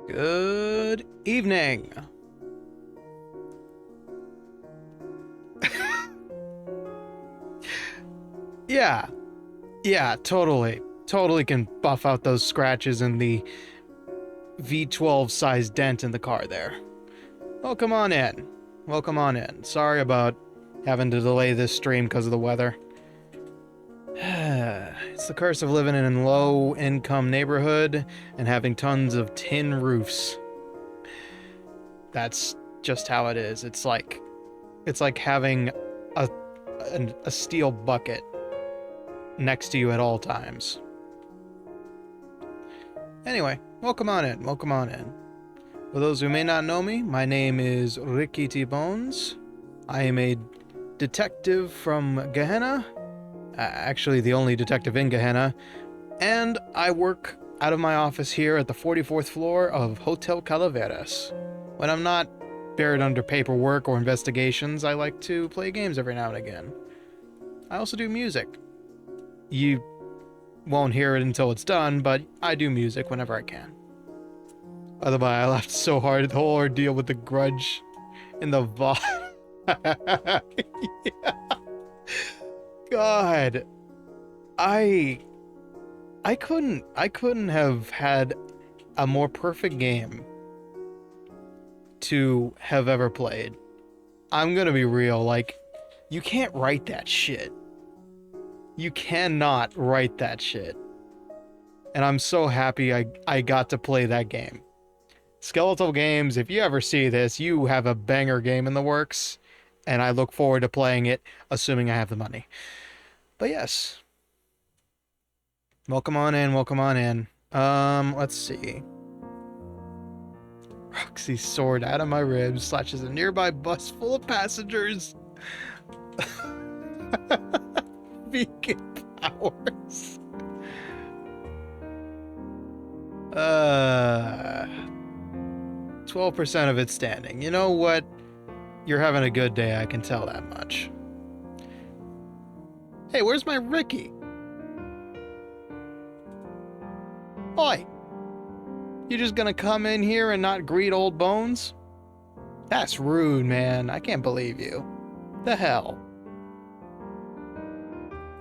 Good evening. Yeah, totally. Totally can buff out those scratches and the V12 size dent in the car there. Welcome on in. Welcome on in. Sorry about having to delay this stream because of the weather. It's the curse of living in a low-income neighborhood and having tons of tin roofs. That's just how it is. It's like having a steel bucket next to you at all times. Anyway, welcome on in. Welcome on in. For those who may not know me, my name is Ricky T. Bones. I am a detective from Gehenna. Actually, the only detective in Gehenna. And I work out of my office here at the 44th floor of Hotel Calaveras. When I'm not buried under paperwork or investigations, I like to play games every now and again. I also do music. You won't hear it until it's done, but I do music whenever I can. Otherwise, I laughed so hard at the whole ordeal with the grudge in the vault. Yeah. God, I couldn't have had a more perfect game to have ever played. I'm gonna be real, like, you can't write that shit. You cannot write that shit. And I'm so happy I got to play that game. Skeletal Games, if you ever see this, you have a banger game in the works, and I look forward to playing it, assuming I have the money. But yes. Welcome on in, welcome on in. Let's see. Roxy's sword out of my ribs, slashes a nearby bus full of passengers. Vegan powers. 12% of it standing. You know what? You're having a good day, I can tell that much. Hey, where's my Ricky? Oi! You just gonna come in here and not greet old Bones? That's rude, man. I can't believe you. The hell?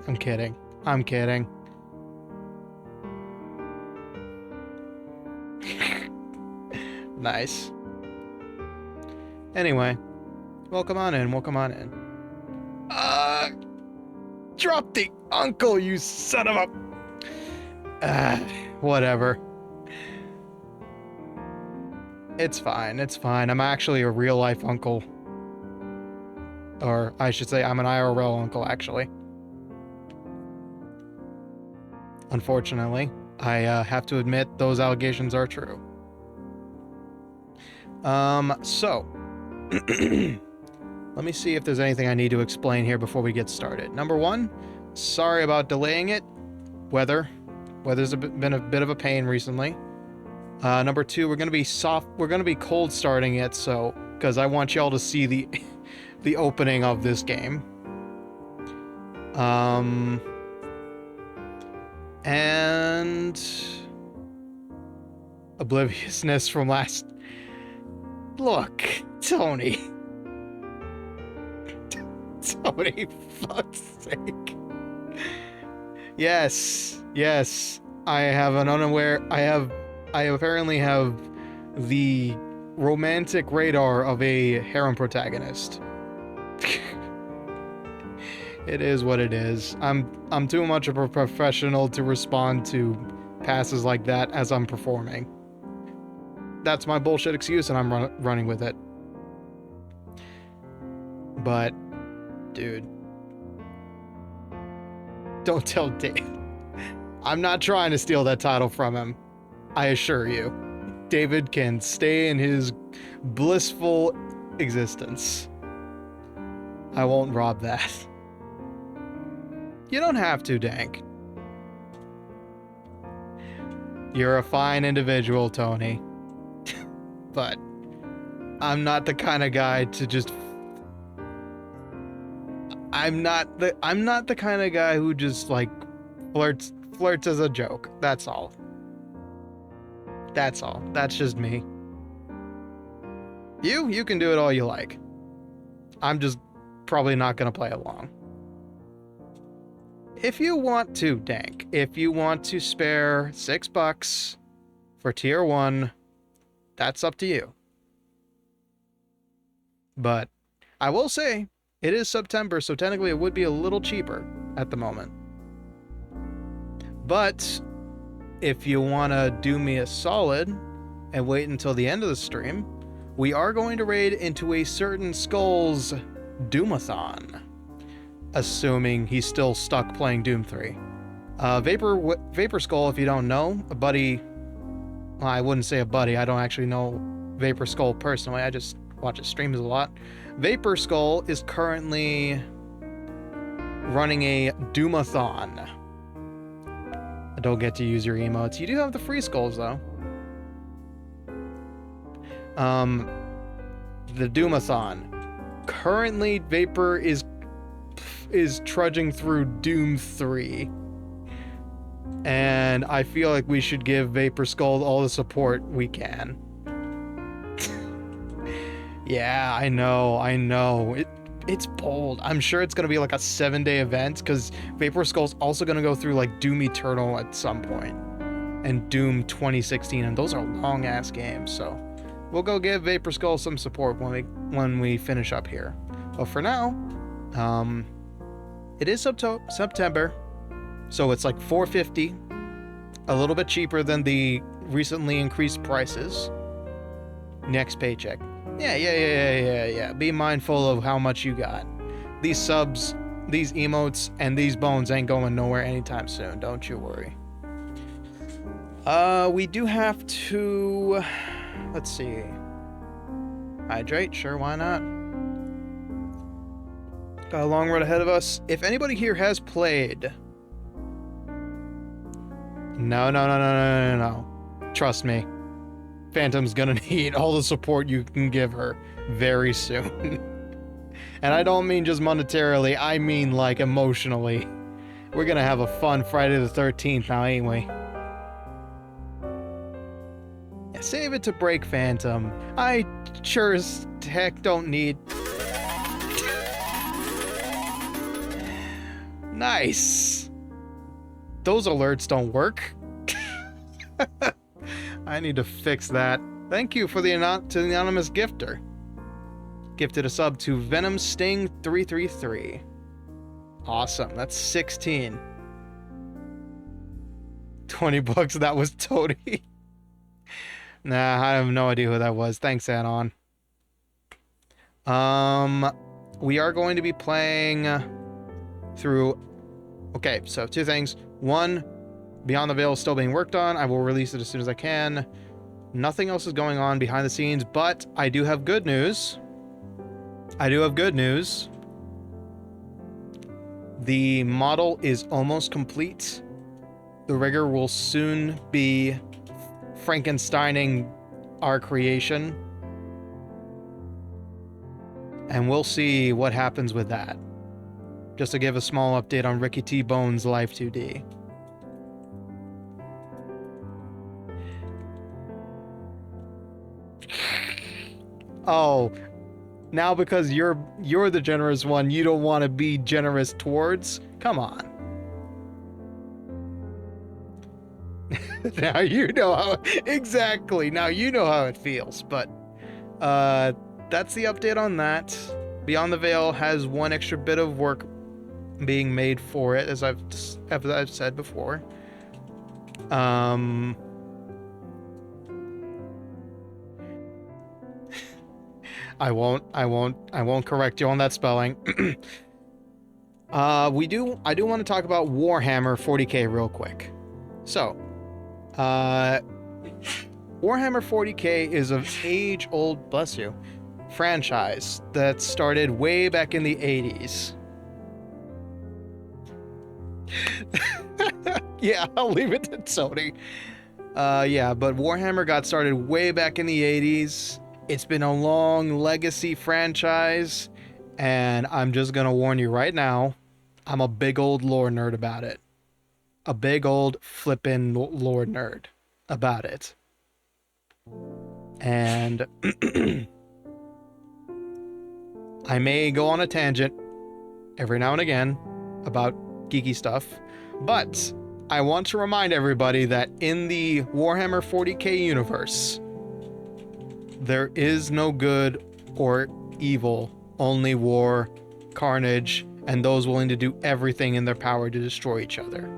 I'm kidding. I'm kidding. Nice. Anyway, welcome on in, welcome on in. Drop the uncle, you son of a... whatever. It's fine, it's fine. I'm actually a real-life uncle. Or, I should say, I'm an IRL uncle, actually. Unfortunately, I have to admit those allegations are true. So... Let me see if there's anything I need to explain here before we get started. Number one, sorry about delaying it. Weather's been a bit of a pain recently. Number two, we're gonna be cold starting it, so because I want y'all to see the opening of this game. And obliviousness from last. Look, Tony. Tony, fuck's sake. Yes. I apparently have the romantic radar of a harem protagonist. It is what it is. I'm too much of a professional to respond to passes like that as I'm performing. That's my bullshit excuse, and I'm running with it. But, dude, don't tell Dave. I'm not trying to steal that title from him. I assure you. David can stay in his blissful existence. I won't rob that. You don't have to, Dank. You're a fine individual, Tony. But I'm not the kind of guy to just... I'm not the kind of guy who just, like, flirts as a joke. That's all. That's all. That's just me. You can do it all you like. I'm just probably not gonna play along. If you want to, Dank, if you want to spare $6 for tier 1, that's up to you. But I will say, it is September, so technically it would be a little cheaper at the moment. But if you want to do me a solid and wait until the end of the stream, we are going to raid into a certain Skull's Doomathon, assuming he's still stuck playing Doom 3. Vapor Skull, if you don't know, a buddy, well, I wouldn't say a buddy, I don't actually know Vapor Skull personally, I just watch his streams a lot. Vapor Skull is currently running a Doomathon. I don't get to use your emotes. You do have the free skulls, though. The Doomathon. Currently, Vapor is trudging through Doom 3. And I feel like we should give Vapor Skull all the support we can. Yeah, I know. It's bold. I'm sure it's going to be like a 7-day event, because Vapor Skull's also going to go through like Doom Eternal at some point. And Doom 2016, and those are long-ass games, so we'll go give Vapor Skull some support when we finish up here. But for now, it is September, so it's like $4.50, a little bit cheaper than the recently increased prices. Next paycheck. Yeah. Be mindful of how much you got. These subs, these emotes, and these bones ain't going nowhere anytime soon. Don't you worry. We do have to... Let's see. Hydrate? Sure, why not? Got a long road ahead of us. If anybody here has played... No. Trust me. Phantom's gonna need all the support you can give her very soon. And I don't mean just monetarily, I mean like emotionally. We're gonna have a fun Friday the 13th now, ain't we? Yeah, save it to break Phantom. I sure as heck don't need... Nice! Those alerts don't work. I need to fix that. Thank you for the anonymous gifter. Gifted a sub to Venom Sting 333. Awesome. That's 16. 20 bucks. That was Toady. Nah, I have no idea who that was. Thanks, Anon. We are going to be playing through... Okay, so 2 things. 1, Beyond the Veil is still being worked on. I will release it as soon as I can. Nothing else is going on behind the scenes, but I do have good news. The model is almost complete. The rigger will soon be Frankensteining our creation. And we'll see what happens with that. Just to give a small update on Ricky T. Bones' Life 2D. Oh, now because you're the generous one, you don't want to be generous towards? Come on. Now you know how... Exactly. Now you know how it feels. But that's the update on that. Beyond the Veil has one extra bit of work being made for it, as I've said before. I won't correct you on that spelling. I do want to talk about Warhammer 40k real quick. So, Warhammer 40k is an age-old, bless you, franchise that started way back in the 80s. Yeah, I'll leave it to Tony. Yeah, but Warhammer got started way back in the 80s. It's been a long legacy franchise, and I'm just gonna warn you right now, I'm a big old lore nerd about it. A big old flippin' lore nerd about it. And I may go on a tangent every now and again about geeky stuff, but I want to remind everybody that in the Warhammer 40k universe, there is no good or evil, only war, carnage, and those willing to do everything in their power to destroy each other.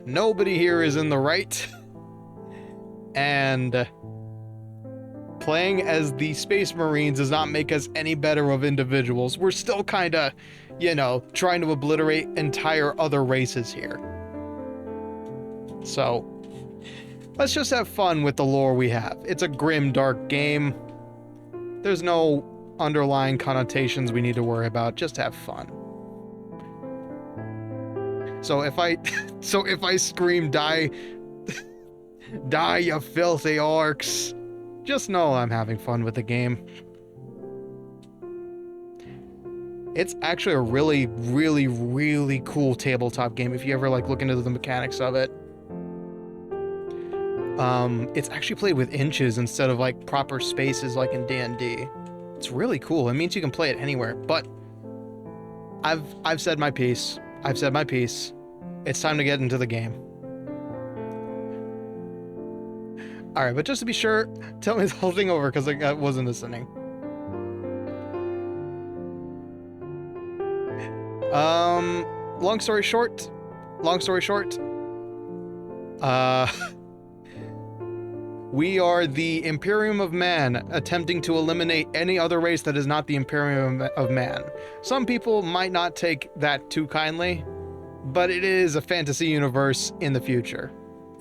Nobody here is in the right. And playing as the Space Marines does not make us any better of individuals. We're still kind of, you know, trying to obliterate entire other races here. So, let's just have fun with the lore we have. It's a Grimdark game. There's no underlying connotations we need to worry about. Just have fun. So if I scream, die, die, you filthy orcs, just know I'm having fun with the game. It's actually a really, really, really cool tabletop game if you ever like look into the mechanics of it. It's actually played with inches instead of like proper spaces like in D&D. It's really cool. It means you can play it anywhere. But I've said my piece. I've said my piece. It's time to get into the game. All right, but just to be sure, tell me the whole thing over because I wasn't listening. Long story short, we are the Imperium of Man, attempting to eliminate any other race that is not the Imperium of Man. Some people might not take that too kindly, but it is a fantasy universe in the future.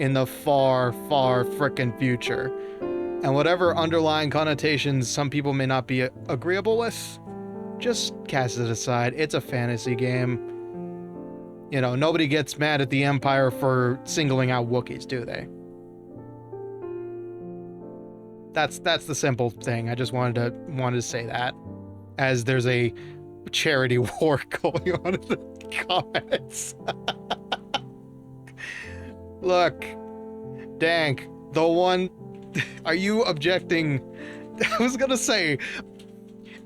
In the far, far frickin' future. And whatever underlying connotations some people may not be agreeable with, just cast it aside. It's a fantasy game. You know, nobody gets mad at the Empire for singling out Wookiees, do they? That's the simple thing. I just wanted to say that, as there's a charity war going on in the comments. Look, Dank, the one. Are you objecting? I was gonna say,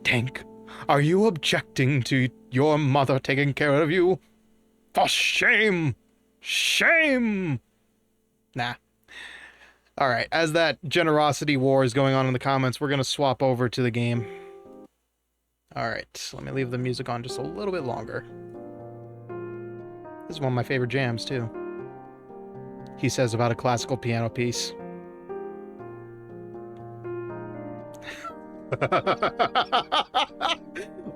Dank, are you objecting to your mother taking care of you? For shame! Shame! Nah. Alright, as that generosity war is going on in the comments, we're gonna swap over to the game. Alright, let me leave the music on just a little bit longer. This is one of my favorite jams, too. He says about a classical piano piece.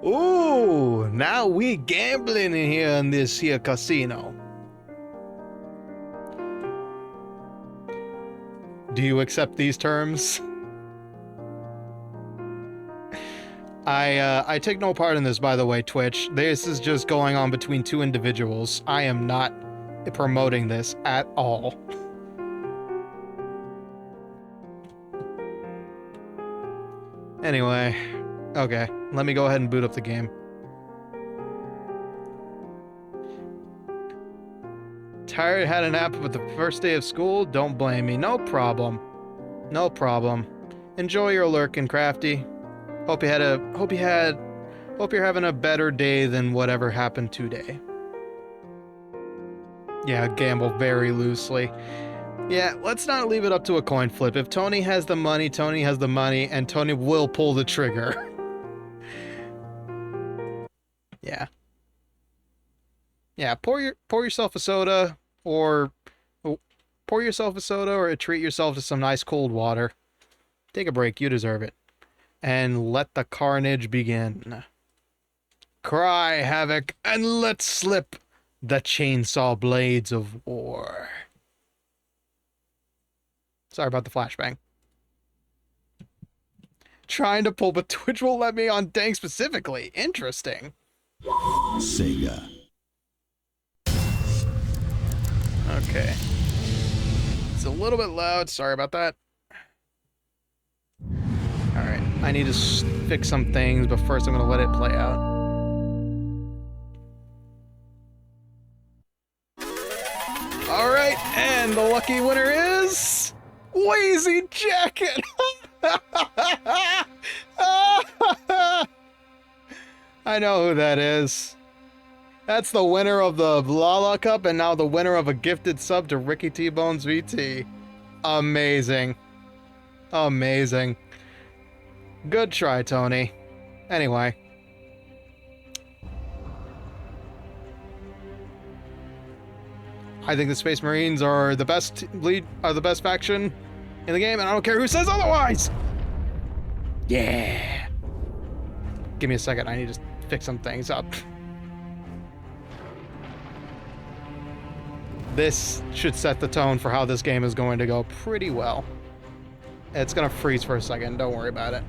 Ooh, now we gambling in here in this here casino. Do you accept these terms? I take no part in this, by the way, Twitch. This is just going on between two individuals. I am not promoting this at all. Anyway, okay, let me go ahead and boot up the game. Tired, had a nap with the first day of school? Don't blame me. No problem. No problem. Enjoy your lurkin', Crafty. Hope you're having a better day than whatever happened today. Yeah, gamble very loosely. Yeah, let's not leave it up to a coin flip. If Tony has the money, Tony has the money, and Tony will pull the trigger. Yeah. Yeah, pour yourself a soda, or treat yourself to some nice cold water. Take a break, you deserve it. And let the carnage begin. Cry havoc, and let slip the chainsaw blades of war. Sorry about the flashbang. Trying to pull, but Twitch won't let me on Dank specifically. Interesting. Sega. Okay. It's a little bit loud. Sorry about that. Alright. I need to fix some things, but first I'm going to let it play out. Alright, and the lucky winner is... Lazy Jacket! I know who that is. That's the winner of the Lala Cup and now the winner of a gifted sub to Ricky T-Bones VT. Amazing. Amazing. Good try, Tony. Anyway. I think the Space Marines are the best faction in the game, and I don't care who says otherwise. Yeah. Give me a second. I need to fix some things up. This should set the tone for how this game is going to go pretty well. It's gonna freeze for a second. Don't worry about it.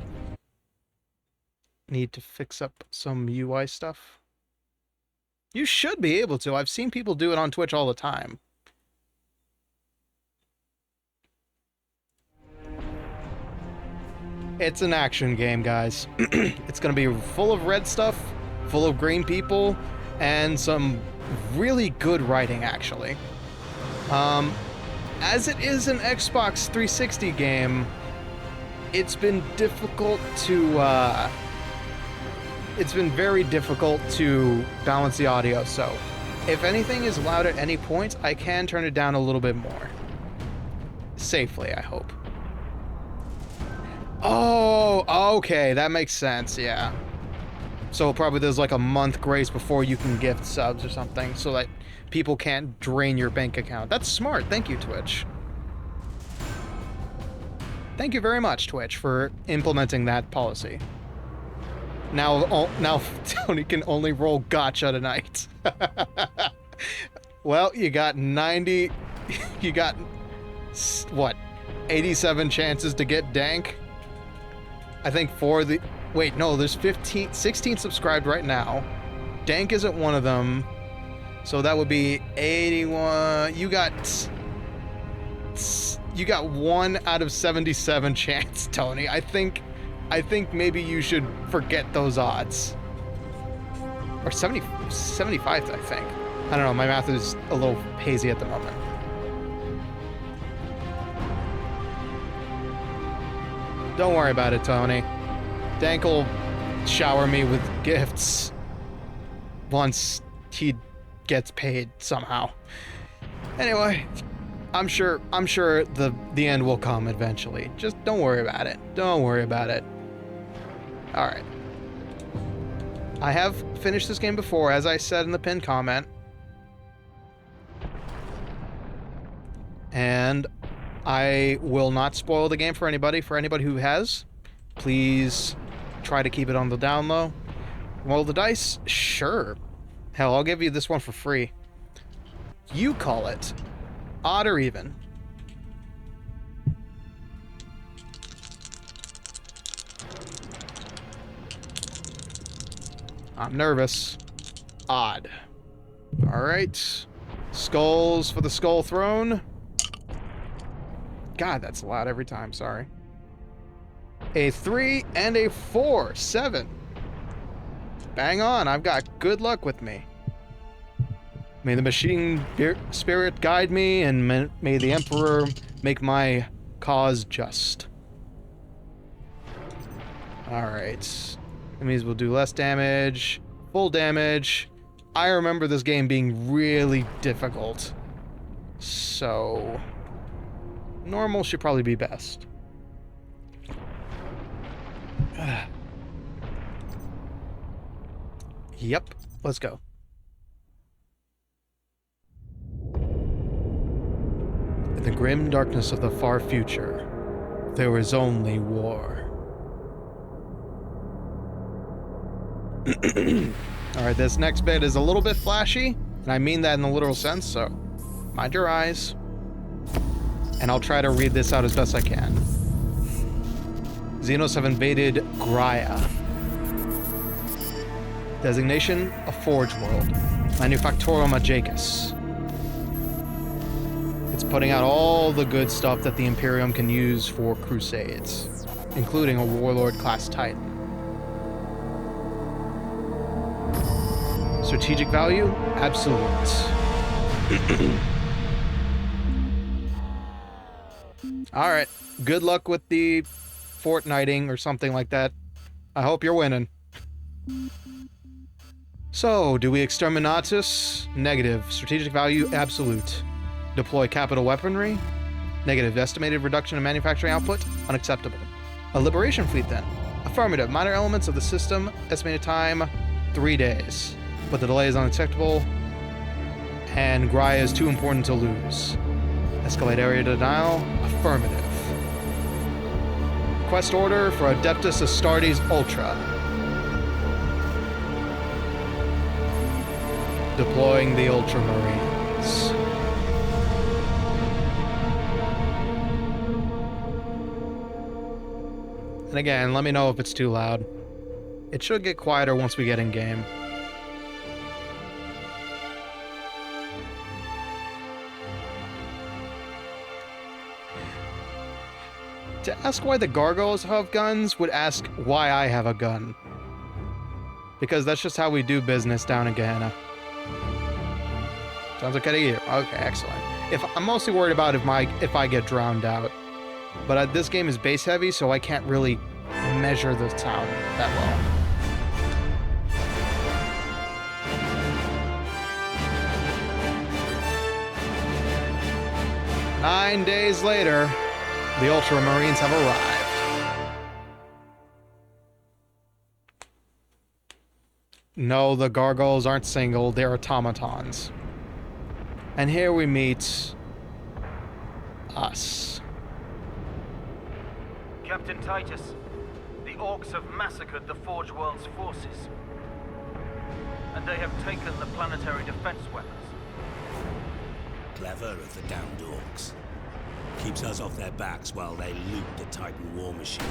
Need to fix up some UI stuff. You should be able to. I've seen people do it on Twitch all the time. It's an action game, guys. It's going to be full of red stuff, full of green people, and some really good writing, actually. As it is an Xbox 360 game, it's been difficult to... it's been very difficult to balance the audio, so if anything is loud at any point, I can turn it down a little bit more. Safely, I hope. Oh, okay, that makes sense, yeah. So probably there's like a month grace before you can gift subs or something, so that people can't drain your bank account. That's smart. Thank you, Twitch. Thank you very much, Twitch, for implementing that policy. Now Tony can only roll gotcha tonight. Well, you got 90... You got... What? 87 chances to get dank? I think for the... Wait, no, there's 16 subscribed right now. Dank isn't one of them. So that would be 81... You got 1 out of 77 chance, Tony. I think maybe you should forget those odds. Or 75, I think. I don't know, my math is a little hazy at the moment. Don't worry about it, Tony. Dank will shower me with gifts once he gets paid somehow. Anyway, I'm sure the end will come eventually. Just don't worry about it. Don't worry about it. Alright. I have finished this game before, as I said in the pinned comment. And I will not spoil the game for anybody. For anybody who has, please try to keep it on the down low. Roll the dice? Sure. Hell, I'll give you this one for free. You call it. Odd or even. I'm nervous. Odd. Alright. Skulls for the skull throne. God, that's loud every time, sorry. A 3 and a 4. 7. Bang on, I've got good luck with me. May the machine spirit guide me, and may the Emperor make my cause just. Alright. That means we'll do less damage, full damage. I remember this game being really difficult. So... normal should probably be best. Yep, let's go. In the grim darkness of the far future, there is only war. Alright, this next bit is a little bit flashy, and I mean that in the literal sense, so mind your eyes. And I'll try to read this out as best I can. Xenos have invaded Graia. Designation, a Forge World. Manufactorum Aegis. It's putting out all the good stuff that the Imperium can use for crusades, including a Warlord-class Titan. Strategic value? Absolute. Alright, good luck with the Fortniting or something like that. I hope you're winning. So, do we exterminatus? Negative. Strategic value? Absolute. Deploy capital weaponry? Negative. Estimated reduction in manufacturing output? Unacceptable. A liberation fleet then? Affirmative. Minor elements of the system. Estimated time? 3 days. But the delay is unacceptable. And Graia is too important to lose. Escalate area denial. Affirmative. Quest order for Adeptus Astartes Ultra. Deploying the Ultramarines. And again, let me know if it's too loud. It should get quieter once we get in game. To ask why the gargoyles have guns would ask why I have a gun. Because that's just how we do business down in Gehenna. Sounds okay to you. Okay, excellent. I'm mostly worried about if I get drowned out. But this game is bass heavy, so I can't really measure the sound that well. Nine days later, the Ultramarines have arrived. No, the gargoyles aren't single, they're automatons. And here we meet... us. Captain Titus, the Orks have massacred the Forge World's forces. And they have taken the planetary defense weapons. Clever of the damned Orks. Keeps us off their backs while they loot the Titan war machine.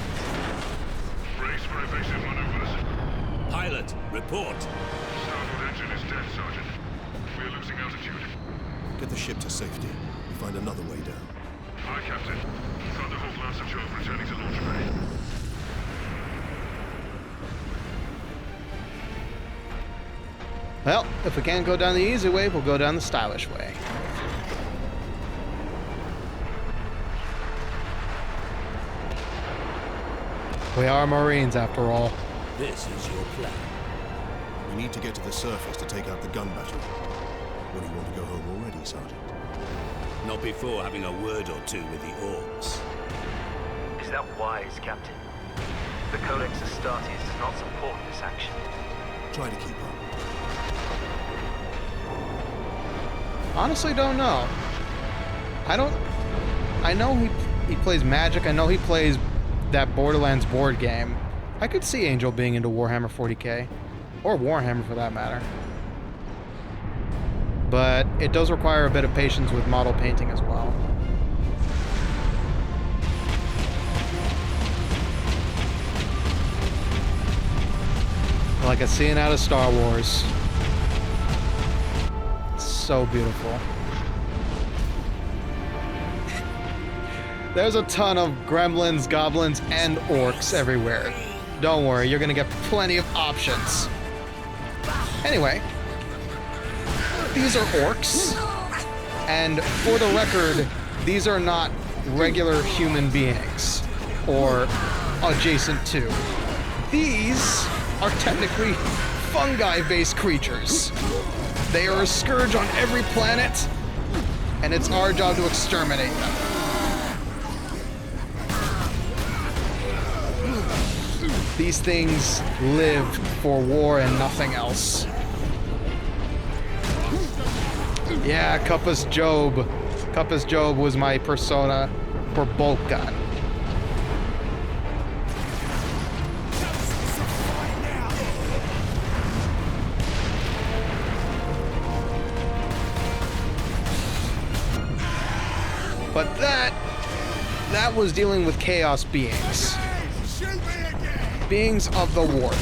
Brace for evasive maneuvers. Pilot, report. Starboard engine is dead, Sergeant. We are losing altitude. Get the ship to safety. We'll find another way down. Aye, Captain. Thunderhawk Lance of Jove returning to launch bay. Well, if we can't go down the easy way, we'll go down the stylish way. We are Marines, after all. This is your plan. We need to get to the surface to take out the gun battery. When do you want to go home already, Sergeant? Not before having a word or two with the Orks. Is that wise, Captain? The Codex Astartes does not support this action. Try to keep up. Honestly, don't know. I know he plays Magic. I know he plays that Borderlands board game. I could see Angel being into Warhammer 40k. Or Warhammer, for that matter. But it does require a bit of patience with model painting as well. Like a scene out of Star Wars. So beautiful. There's a ton of gremlins, goblins, and orcs everywhere. Don't worry, you're gonna get plenty of options. Anyway, these are orcs, and for the record, these are not regular human beings, or adjacent to. These are technically fungi-based creatures. They are a scourge on every planet, and it's our job to exterminate them. These things live for war and nothing else. Yeah, Cuppus Job. Cuppus Job was my persona for bolt gun. But that was dealing with chaos beings. Beings of the warp.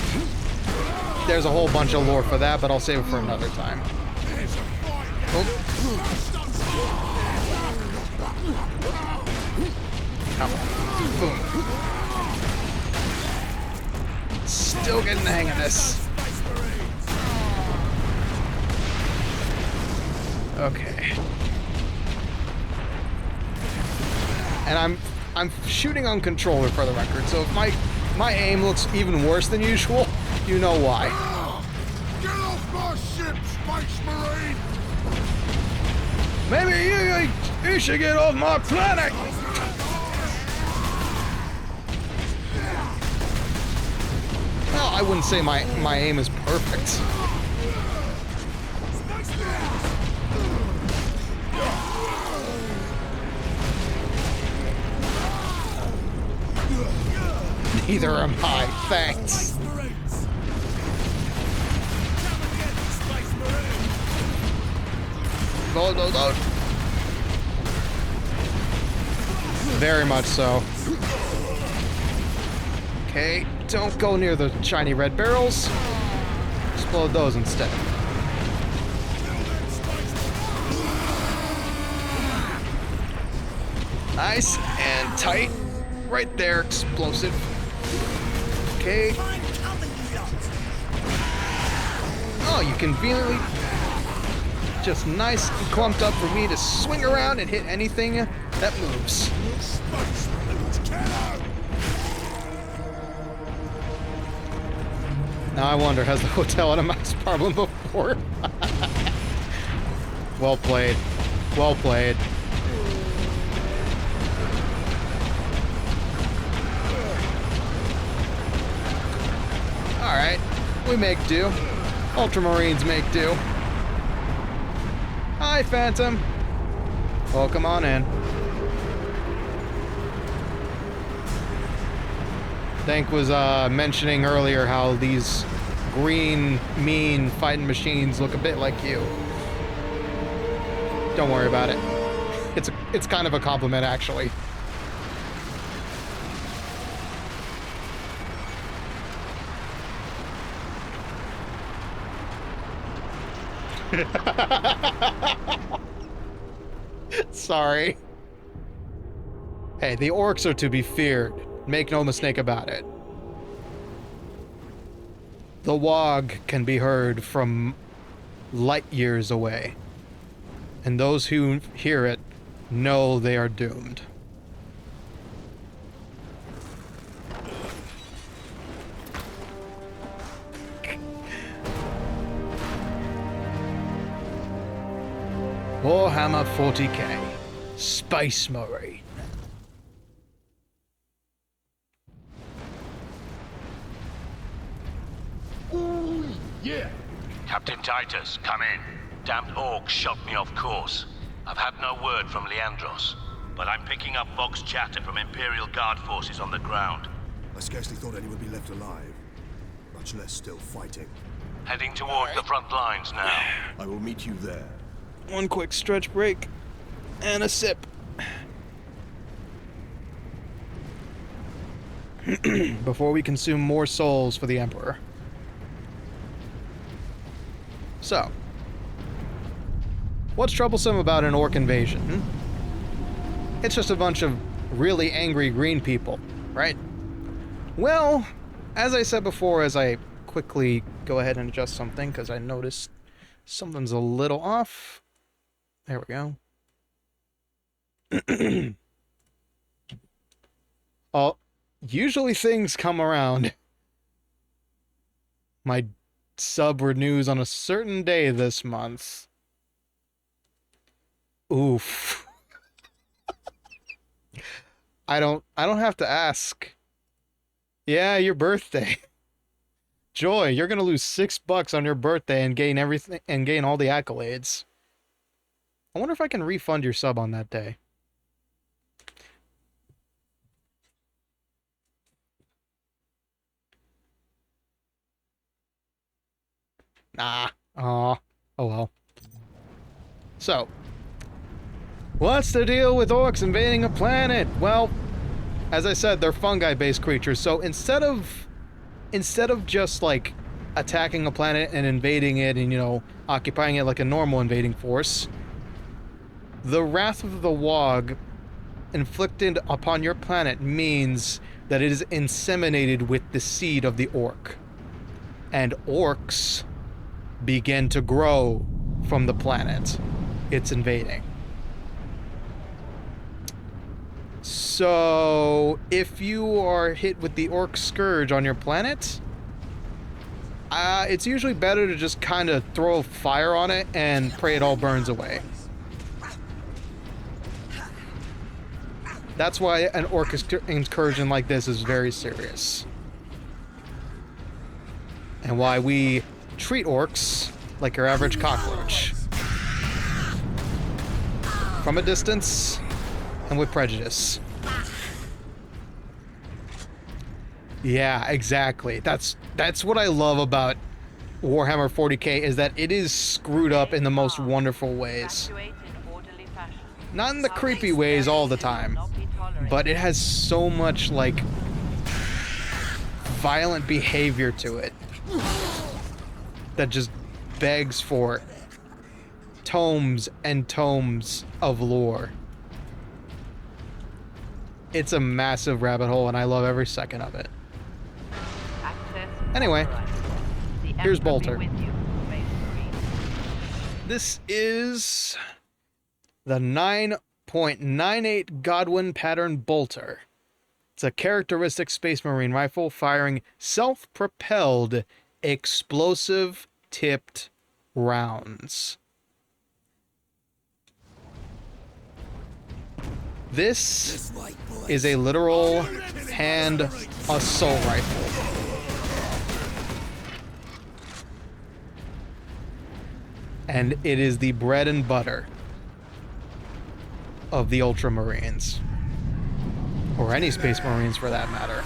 There's a whole bunch of lore for that, but I'll save it for another time. Oh. Come on. Boom. Still getting the hang of this. Okay. And I'm shooting on controller for the record, so if my aim looks even worse than usual, you know why. Get off my ship, Space Marine! Maybe you should get off my planet! Well, I wouldn't say my aim is perfect. Neither am I, thanks. Space Marines! Come and get me, Space Marines! Load, load, load. Very much so. Okay, don't go near the shiny red barrels. Explode those instead. Nice and tight. Right there, explosive. Okay. Oh, you conveniently just nice and clumped up for me to swing around and hit anything that moves. Now I wonder, has the hotel had a mouse problem before? Well played. Well played. Alright, we make do. Ultramarines make do. Hi, Phantom. Welcome on in. Dank was mentioning earlier how these green, mean fighting machines look a bit like you. Don't worry about it. It's kind of a compliment, actually. Sorry. Hey, the orcs are to be feared. Make no mistake about it. The wog can be heard from light years away, and those who hear it know they are doomed. Warhammer 40k, Space Marine. Yeah. Captain Titus, come in. Damned Orks shot me off course. I've had no word from Leandros, but I'm picking up Vox chatter from Imperial Guard forces on the ground. I scarcely thought any would be left alive, much less still fighting. Heading toward the front lines now. I will meet you there. One quick stretch break and a sip. Before we consume more souls for the Emperor. So, what's troublesome about an orc invasion? It's just a bunch of really angry green people, right? Well, as I said before, as I quickly go ahead and adjust something, because I noticed something's a little off. There we go. Oh, usually things come around. My sub renews on a certain day this month. Oof. I don't have to ask. Yeah, your birthday. Joy, you're gonna lose $6 on your birthday and gain everything and gain all the accolades. I wonder if I can refund your sub on that day. Nah. Aw. Oh well. So, what's the deal with orcs invading a planet? Well, as I said, they're fungi-based creatures, so instead of just, like, attacking a planet and invading it and, you know, occupying it like a normal invading force, the wrath of the Wog inflicted upon your planet means that it is inseminated with the seed of the orc. And orcs begin to grow from the planet it's invading. So, if you are hit with the orc scourge on your planet, it's usually better to just kind of throw fire on it and pray it all burns away. That's why an orc incursion like this is very serious. And why we treat orcs like your average cockroach. From a distance and with prejudice. Yeah, exactly. That's what I love about Warhammer 40k, is that it is screwed up in the most wonderful ways. Not in the creepy ways all the time, but it has so much, like, violent behavior to it that just begs for tomes and tomes of lore. It's a massive rabbit hole, and I love every second of it. Anyway, here's Bolter. This is the 9.98 Godwin pattern Bolter. It's a characteristic Space Marine rifle firing self-propelled explosive-tipped rounds. This is a literal hand assault rifle. And it is the bread and butter of the Ultramarines. Or any Space Marines for that matter.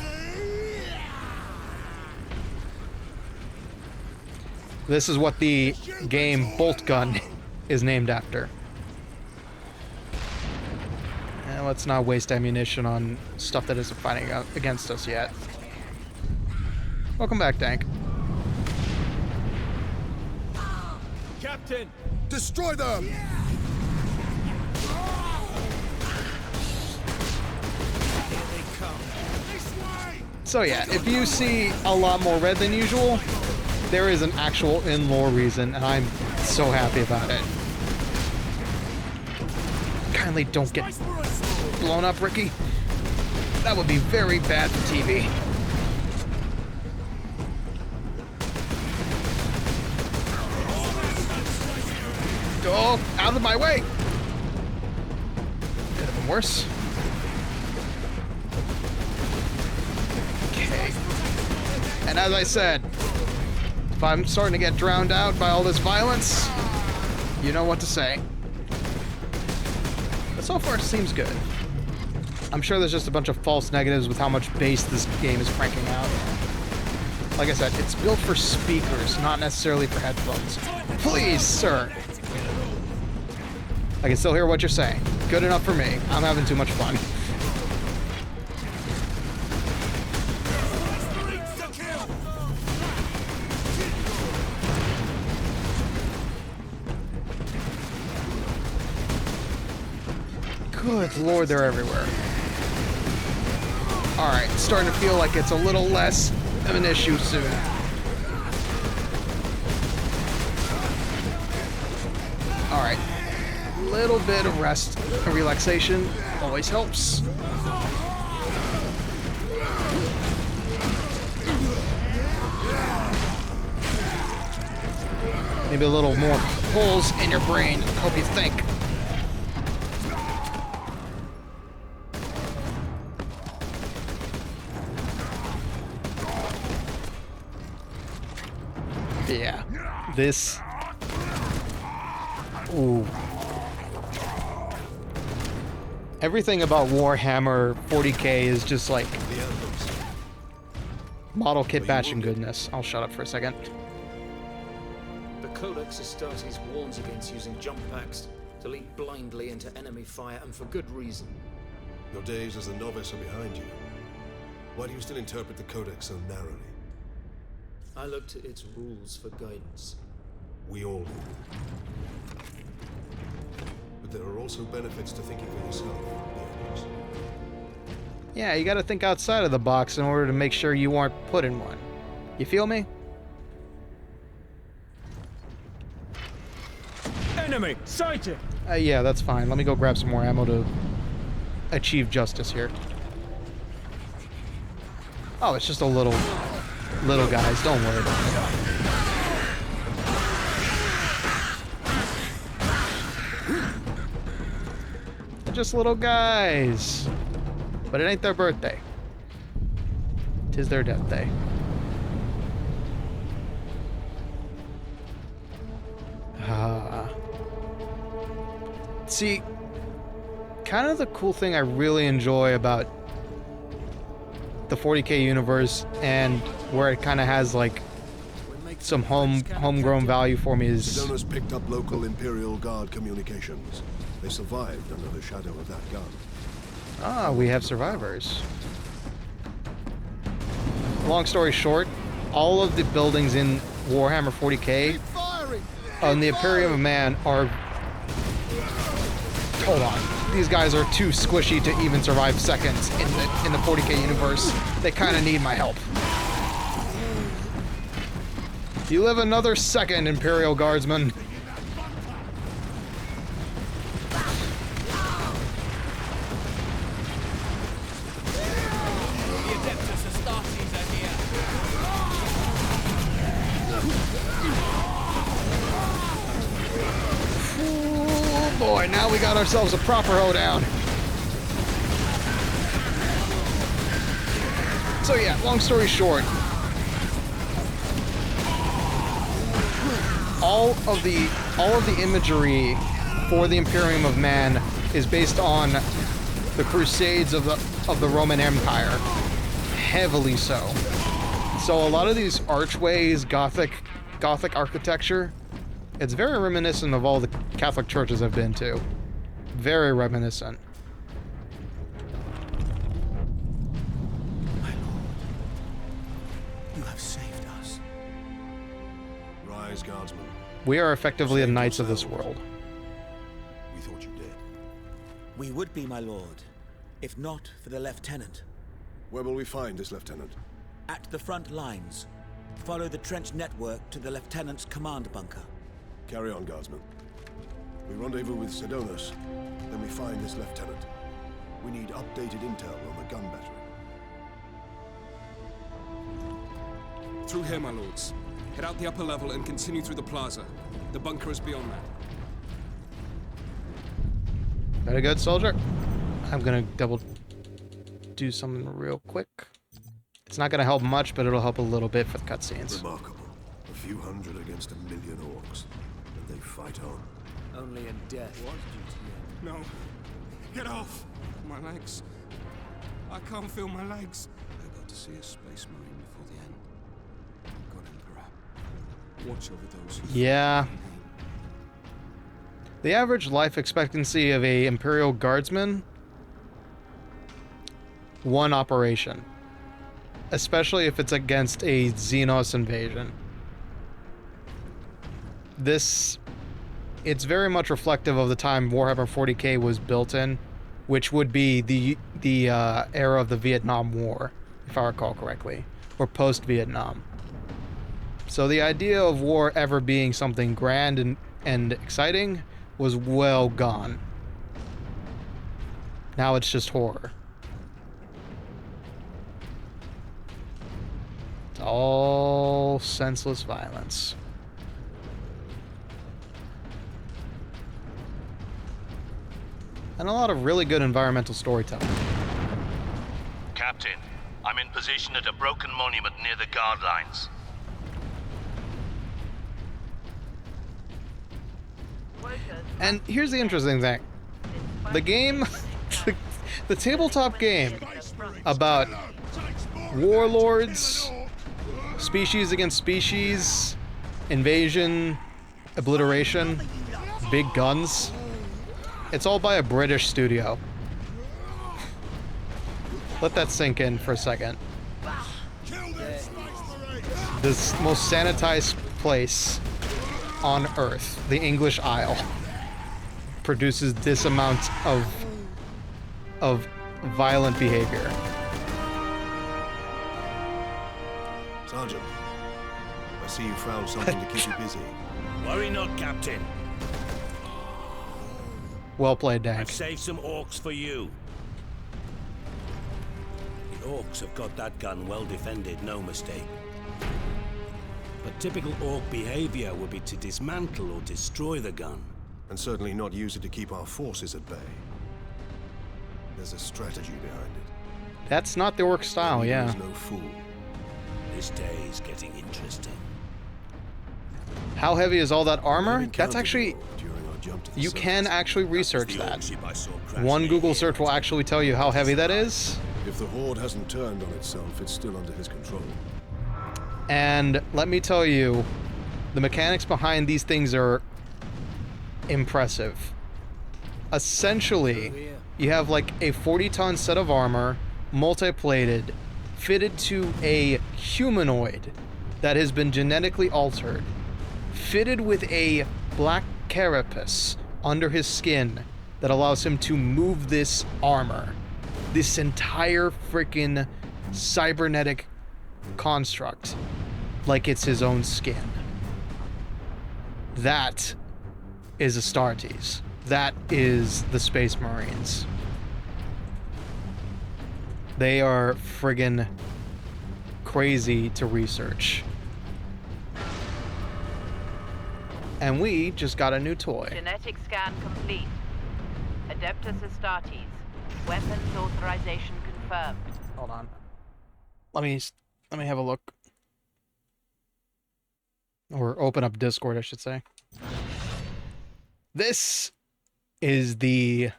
This is what the game Bolt Gun is named after. And let's not waste ammunition on stuff that isn't fighting against us yet. Welcome back, Tank. Captain! Destroy them! So yeah, if you see a lot more red than usual, there is an actual in-lore reason, and I'm so happy about it. Kindly don't get blown up, Ricky. That would be very bad for TV. Oh, out of my way! Could have been worse. Okay. And as I said, if I'm starting to get drowned out by all this violence, you know what to say. But so far it seems good. I'm sure there's just a bunch of false negatives with how much bass this game is cranking out. Like I said, it's built for speakers, not necessarily for headphones. Please, sir! I can still hear what you're saying. Good enough for me. I'm having too much fun. Good lord, they're everywhere. Alright, starting to feel like it's a little less of an issue soon. Alright. Little bit of rest and relaxation always helps. Maybe a little more holes in your brain. Help you think. Yeah, this. Ooh. Everything about Warhammer 40k is just like model kit bashing goodness. I'll shut up for a second. The Codex Astartes warns against using jump packs to leap blindly into enemy fire, and for good reason. Your days as a novice are behind you. Why do you still interpret the Codex so narrowly? I look to its rules for guidance. We all do. But there are also benefits to thinking for yourself. Yeah, you gotta think outside of the box in order to make sure you aren't put in one. You feel me? Enemy sighted! Yeah, that's fine. Let me go grab some more ammo to achieve justice here. Oh, it's just a little guys. Don't worry about it. They're just little guys. But it ain't their birthday. 'Tis their death day. See, kind of the cool thing I really enjoy about the 40k universe, and where it kind of has like some homegrown value for me is Sedona's picked up local Imperial Guard communications. They survived under the shadow of that gun. we have survivors. Long story short, all of the buildings in Warhammer 40k on the Imperium of Man are... Hold on. These guys are too squishy to even survive seconds in the 40k universe. They kind of need my help. You live another second, Imperial Guardsman. Oh boy, now we got ourselves a proper hoedown. So yeah, long story short, all of the imagery for the Imperium of Man is based on the Crusades of the Roman Empire, heavily so. So a lot of these archways, Gothic architecture, it's very reminiscent of all the Catholic churches I've been to. Very reminiscent. My lord, you have saved us. Rise, Guardsman. We are effectively the knights of this world. We thought you did. We would be, my lord, if not for the lieutenant. Where will we find this lieutenant? At the front lines. Follow the trench network to the lieutenant's command bunker. Carry on, Guardsman. We rendezvous with Sedona's, then we find this lieutenant. We need updated intel on the gun battery. Through here, my lords. Head out the upper level and continue through the plaza. The bunker is beyond that. Very good, soldier. I'm gonna do something real quick. It's not gonna help much, but it'll help a little bit for the cutscenes. Remarkable. A few hundred against 1 million orcs. And they fight on. Only in death. No. Get off! My legs. I can't feel my legs. I got to see a space marine before the end. God, Emperor. Watch over those who... Yeah. The average life expectancy of a Imperial Guardsman, 1 operation. Especially if it's against a Xenos invasion. It's very much reflective of the time Warhammer 40k was built in, which would be the era of the Vietnam War, if I recall correctly, or post-Vietnam. So the idea of war ever being something grand and exciting was well gone. Now it's just horror. It's all senseless violence. And a lot of really good environmental storytelling. Captain, I'm in position at a broken monument near the guard lines. And here's the interesting thing. The game, the tabletop game about warlords, species against species, invasion, obliteration, big guns. It's all by a British studio. Let that sink in for a second. This most sanitized place on Earth, the English Isle, produces this amount of violent behavior. Sergeant, I see you found something to keep you busy. Worry not, Captain. Well played, Dank. I've saved some orcs for you. The orcs have got that gun well defended, no mistake. But typical orc behavior would be to dismantle or destroy the gun. And certainly not use it to keep our forces at bay. There's a strategy behind it. That's not the orc style, yeah. There's no fool. This day is getting interesting. How heavy is all that armor? We That's actually... during our jump to the You can surface. actually research The that. orc ship I saw crash One near Google here search will was actually tell you how heavy that is. If the Horde hasn't turned on itself, it's still under his control. And let me tell you, the mechanics behind these things are impressive. Essentially, you have like a 40-ton set of armor, multi-plated, fitted to a humanoid that has been genetically altered, fitted with a black carapace under his skin that allows him to move this armor. This entire freaking cybernetic construct like it's his own skin. That is Astartes. That is the Space Marines. They are friggin' crazy to research. And we just got a new toy. Genetic scan complete. Adeptus Astartes. Weapons authorization confirmed. Hold on. Let me have a look. Or open up Discord, I should say. This is the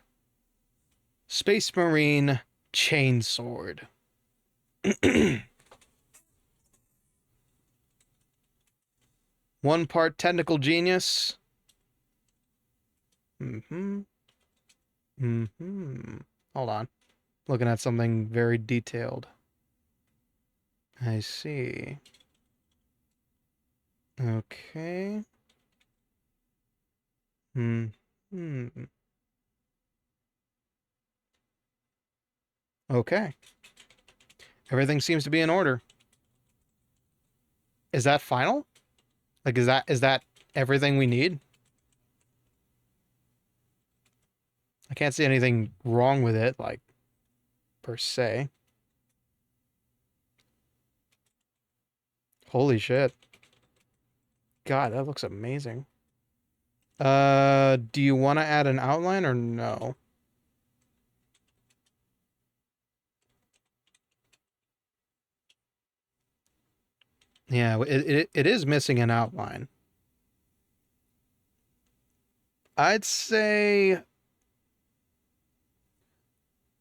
Space Marine Chainsword. One part technical genius. Hold on. Looking at something very detailed. I see. Okay. Okay. Everything seems to be in order. Is that final? Like, is that everything we need? I can't see anything wrong with it, like, per se. Holy shit. God, that looks amazing. Do you want to add an outline or no? Yeah, it is missing an outline. I'd say...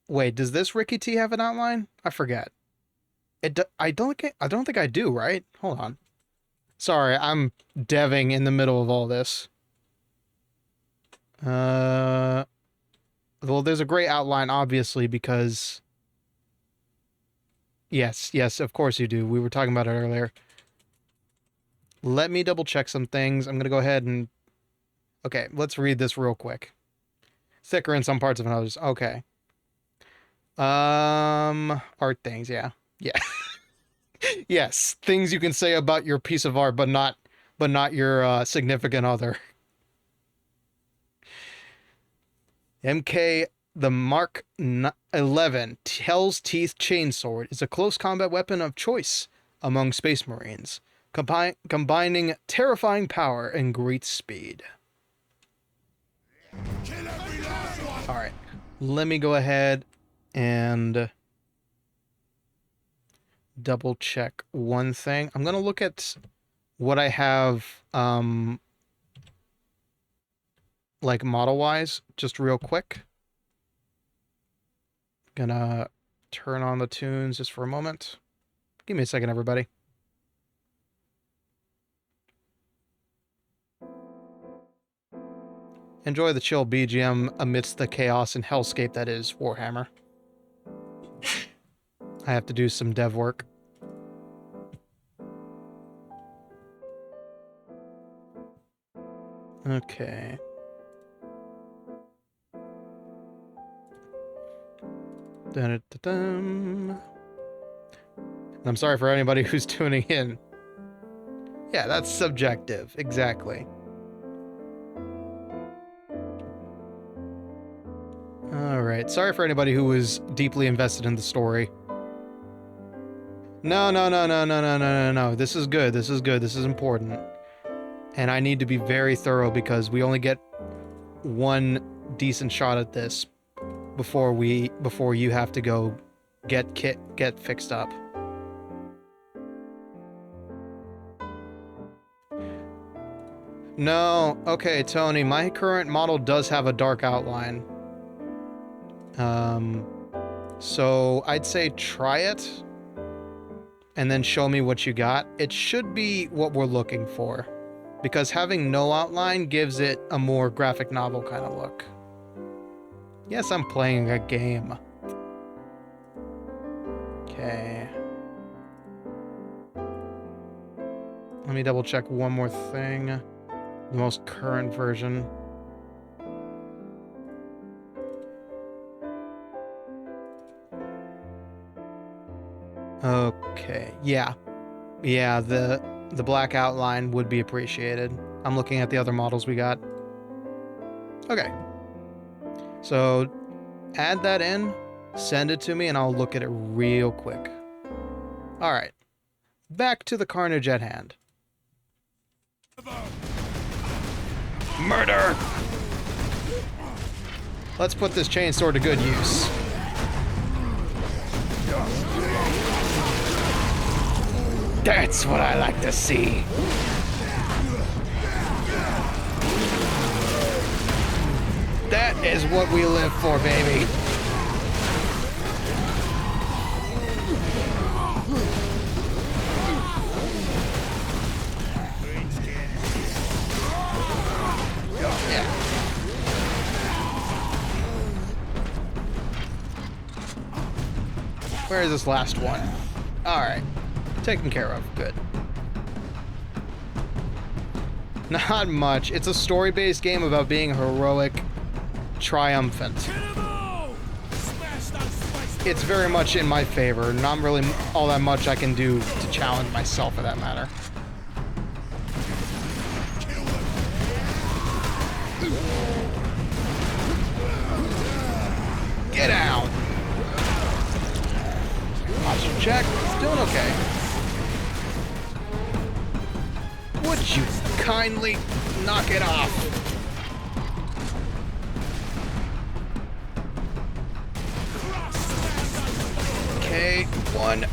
Wait, does this Ricky T have an outline? I forget. I don't think I do, right? Hold on. Sorry, I'm deving in the middle of all this. Well, there's a great outline, obviously, because... Yes, of course you do. We were talking about it earlier. Let me double check some things. I'm going to go ahead and... Okay, let's read this real quick. Thicker in some parts of others. Okay. Art things, yeah. Yeah. Yes, things you can say about your piece of art, but not your significant other. MK, the Mark 11 Hell's Teeth Chainsword is a close combat weapon of choice among Space Marines, combining terrifying power and great speed. Alright, let me go ahead and double check one thing. I'm going to look at what I have, like model-wise, just real quick. Gonna turn on the tunes just for a moment. Give me a second, everybody. Enjoy the chill BGM amidst the chaos and hellscape that is Warhammer. I have to do some dev work. Okay. Dun-dun-dun-dun. I'm sorry for anybody who's tuning in. Yeah, that's subjective. Exactly. Alright, sorry for anybody who was deeply invested in the story. No. This is good. This is good. This is important. And I need to be very thorough because we only get one decent shot at this before you have to go get fixed up. No, okay, Tony, my current model does have a dark outline. So I'd say try it and then show me what you got. It should be what we're looking for, because having no outline gives it a more graphic novel kind of look. Yes, I'm playing a game. Okay. Let me double check one more thing. The most current version. Okay, yeah. Yeah, the black outline would be appreciated. I'm looking at the other models we got. Okay. So, add that in, send it to me, and I'll look at it real quick. Alright. Back to the carnage at hand. Murder! Let's put this chainsaw to good use. That's what I like to see. That is what we live for, baby. Yeah. Where is this last one? All right. Taken care of. Good. Not much. It's a story-based game about being heroic, triumphant. It's very much in my favor. Not really all that much I can do to challenge myself, for that matter. Get down! Posture check. It's doing okay. Would you kindly knock it off? Okay, 1,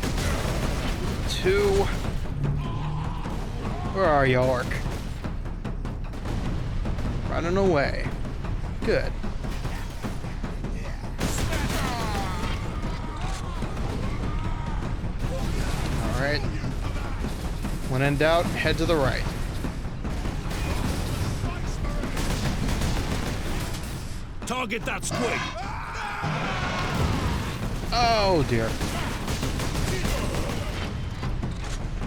2. Where are you, Orc? Running away. Good. Alright. When in doubt, head to the right. Target that squig! Oh dear.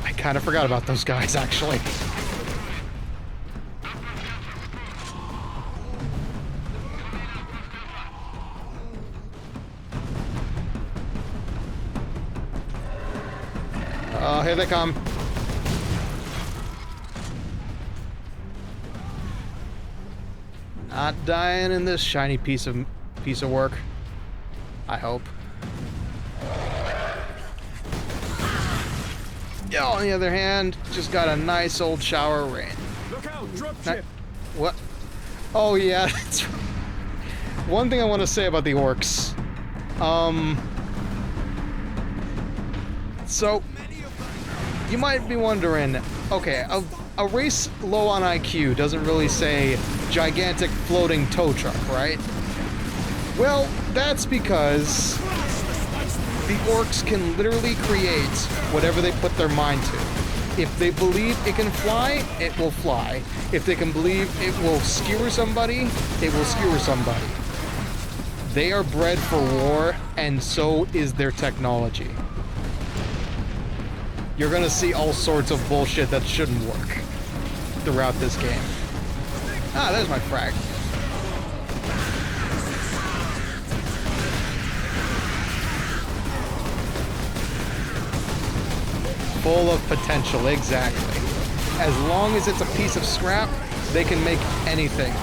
I kind of forgot about those guys, actually. Oh, here they come. Not dying in this shiny piece of work. I hope. Yeah, on the other hand, just got a nice old shower of rain. Look out, drop ship. What? Oh yeah, that's right. One thing I want to say about the Orks. So you might be wondering, okay, a race low on IQ doesn't really say gigantic floating tow truck, right? Well, that's because the Orks can literally create whatever they put their mind to. If they believe it can fly, it will fly. If they can believe it will skewer somebody, it will skewer somebody. They are bred for war, and so is their technology. You're gonna see all sorts of bullshit that shouldn't work throughout this game. Ah, there's my frag. Full of potential, exactly. As long as it's a piece of scrap, they can make anything.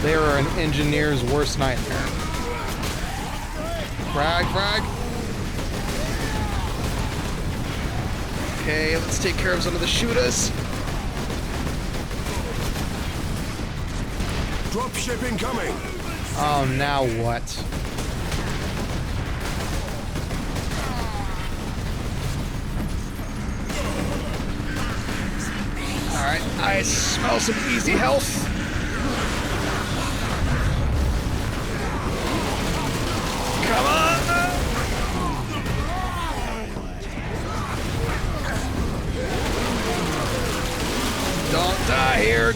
They are an engineer's worst nightmare. Frag, frag. Okay, let's take care of some of the shooters. Dropship incoming! Oh, now what? Alright, I smell some easy health.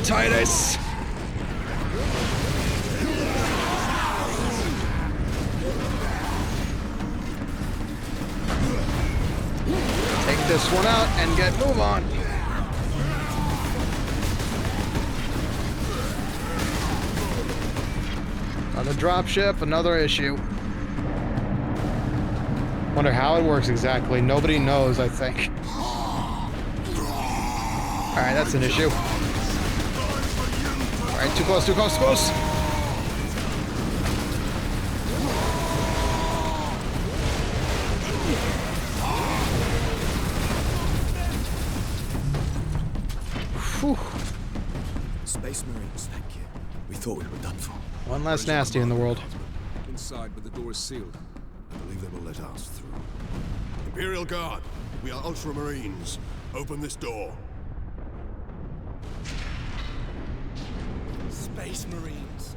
Titus! Take this one out and move on. Another dropship, another issue. Wonder how it works exactly. Nobody knows, I think. Alright, that's an issue. Alright, too close, too close, too close! Whew. Space Marines, thank you. We thought we were done for. One less nasty in the world. Inside, but the door is sealed. I believe they will let us through. Imperial Guard, we are Ultramarines. Open this door. Space Marines.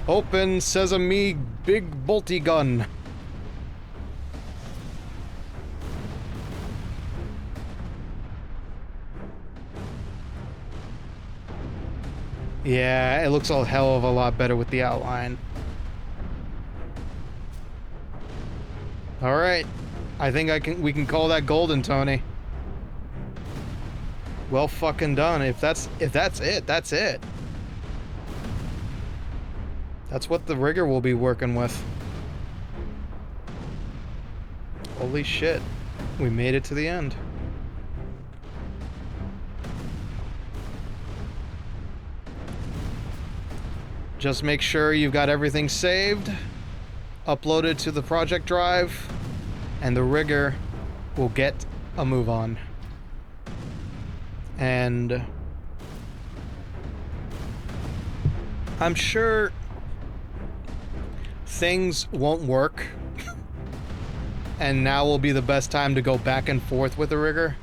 Open sesame, big bolty gun. Yeah, it looks a hell of a lot better with the outline. All right, I think we can call that golden, Tony. Well fucking done. If that's it, that's it. That's what the rigger will be working with. Holy shit. We made it to the end. Just make sure you've got everything saved, uploaded to the project drive, and the rigger will get a move on. And I'm sure things won't work, and now will be the best time to go back and forth with the rigger.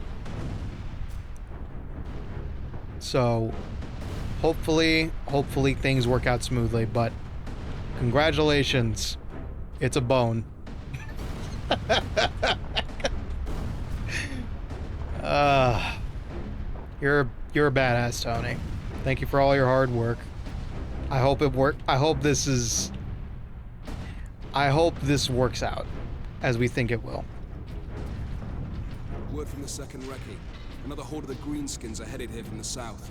So hopefully things work out smoothly, but congratulations, it's a bone. You're a badass, Tony. Thank you for all your hard work. I hope it work. I hope this works out as we think it will. Word from the second recce. Another horde of the Greenskins are headed here from the south.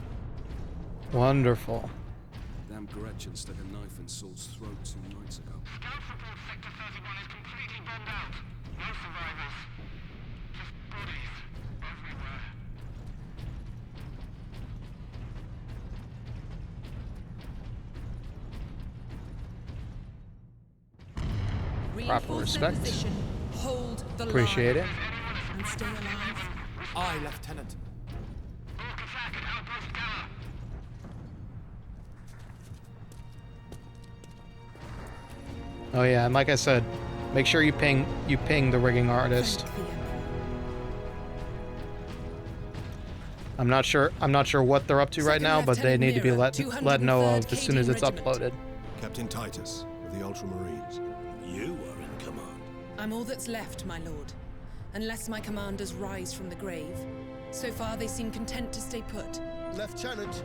Wonderful. Damn Gretchen stuck a knife in Saul's throat 2 nights ago. Scout support Sector 31 is completely bombed out. No survivors. Just bodies everywhere. Proper respect. Hold the Appreciate it. And stay alive. Aye, Lieutenant. Ork attack at Outpost Gala. Oh yeah, and like I said, make sure you ping the rigging artist. I'm not sure what they're up to right now, but they need to be let know of as soon as it's uploaded. Captain Titus of the Ultramarines. You are in command. I'm all that's left, my lord. Unless my commanders rise from the grave. So far, they seem content to stay put. Lieutenant,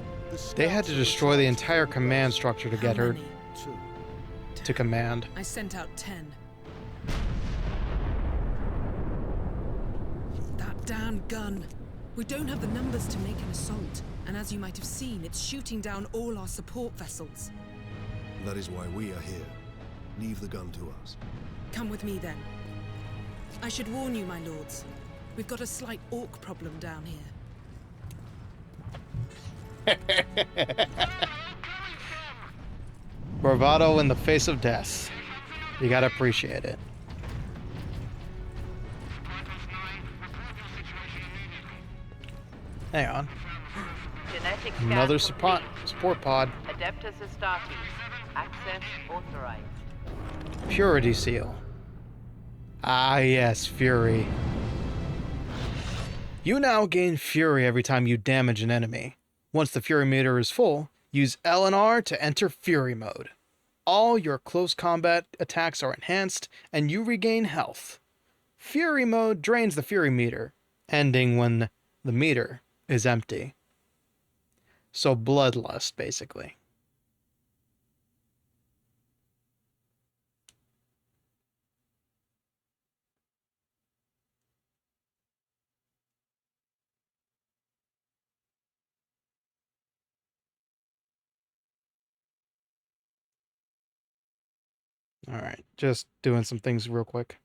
They had to destroy the entire command structure to get her to command. I sent out 10. That damn gun. We don't have the numbers to make an assault. And as you might have seen, it's shooting down all our support vessels. That is why we are here. Leave the gun to us. Come with me, then. I should warn you, my lords. We've got a slight orc problem down here. Bravado in the face of death. You gotta appreciate it. Hang on. Genetic Another scan support pod. Adeptus Astartes. Access authorized. Purity seal. Ah yes, Fury. You now gain Fury every time you damage an enemy. Once the Fury meter is full, use L and R to enter Fury mode. All your close combat attacks are enhanced, and you regain health. Fury mode drains the Fury meter, ending when the meter is empty. So bloodlust, basically. All right, just doing some things real quick.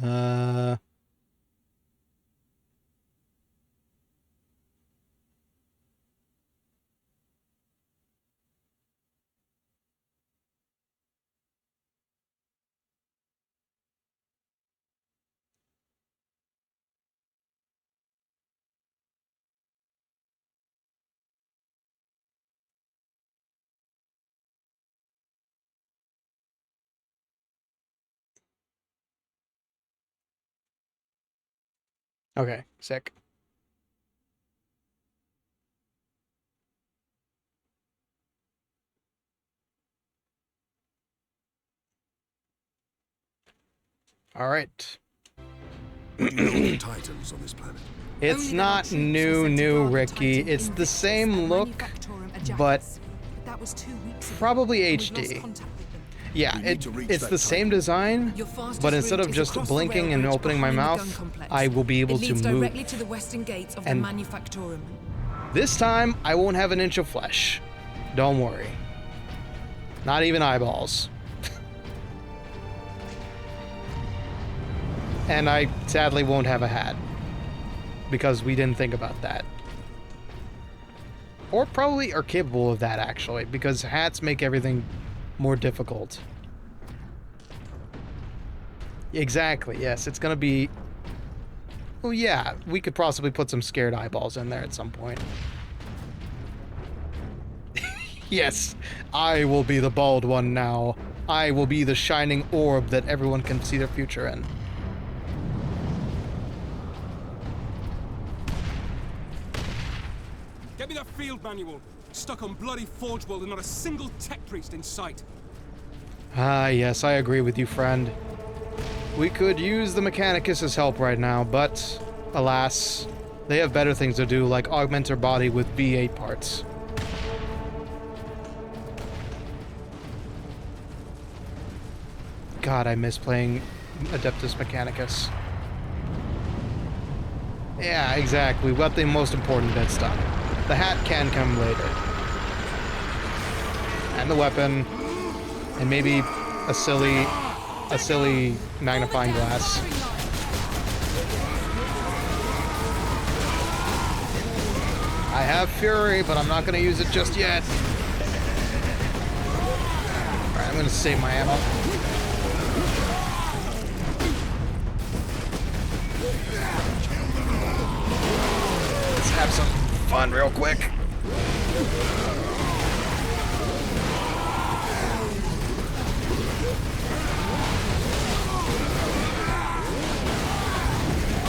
Uh, okay, sick. All right. The Titans on this planet. It's not new, Ricky. It's the same look, but probably HD. Yeah, it's the same design, but instead of just blinking and opening my mouth, I will be able to move. And this time, I won't have an inch of flesh. Don't worry. Not even eyeballs. And I sadly won't have a hat, because we didn't think about that. Or probably are capable of that, actually, because hats make everything more difficult. Exactly, yes, it's gonna be... Well, yeah, we could possibly put some scared eyeballs in there at some point. Yes, I will be the bald one now. I will be the shining orb that everyone can see their future in. Get me that field manual. Stuck on bloody Forge World and not a single tech priest in sight. Ah, yes, I agree with you, friend. We could use the Mechanicus' help right now, but alas, they have better things to do, like augment their body with V8 parts. God, I miss playing Adeptus Mechanicus. Yeah, exactly. We got the most important bits done. The hat can come later. And the weapon. And maybe a silly magnifying glass. I have Fury, but I'm not going to use it just yet. Alright, I'm going to save my ammo. Let's have some fun real quick.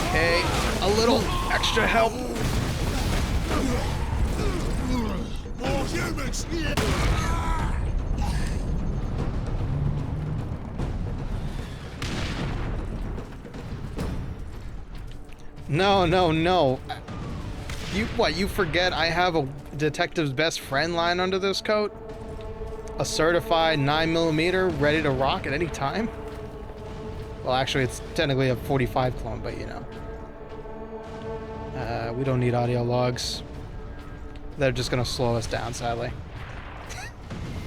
Okay, a little extra help. More humans! No. You forget I have a detective's best friend line under this coat? A certified 9mm ready to rock at any time? Well, actually, it's technically a 45 clone, but you know. We don't need audio logs. They're just gonna slow us down, sadly.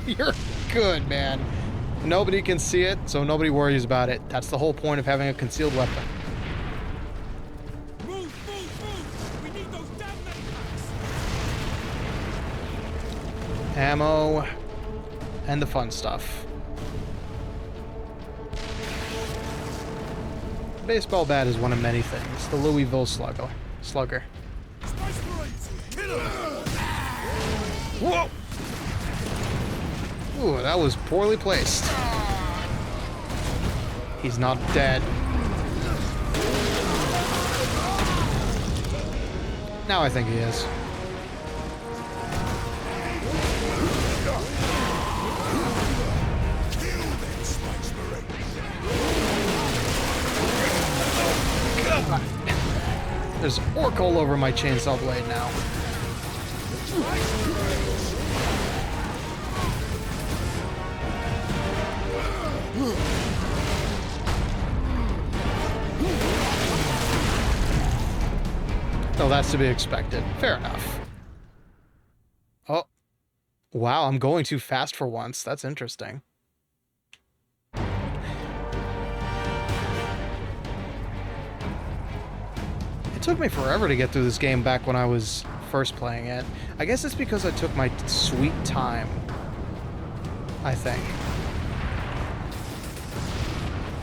You're good, man. Nobody can see it, so nobody worries about it. That's the whole point of having a concealed weapon. Move! We need those damn medipacks! Ammo and the fun stuff. baseball bat is one of many things. The Louisville Slugger. Whoa! Ooh, that was poorly placed. He's not dead. Now I think he is. God. There's orc all over my chainsaw blade now. Oh, that's to be expected. Fair enough. Oh. Wow, I'm going too fast for once. That's interesting. It took me forever to get through this game back when I was first playing it. I guess it's because I took my sweet time. I think.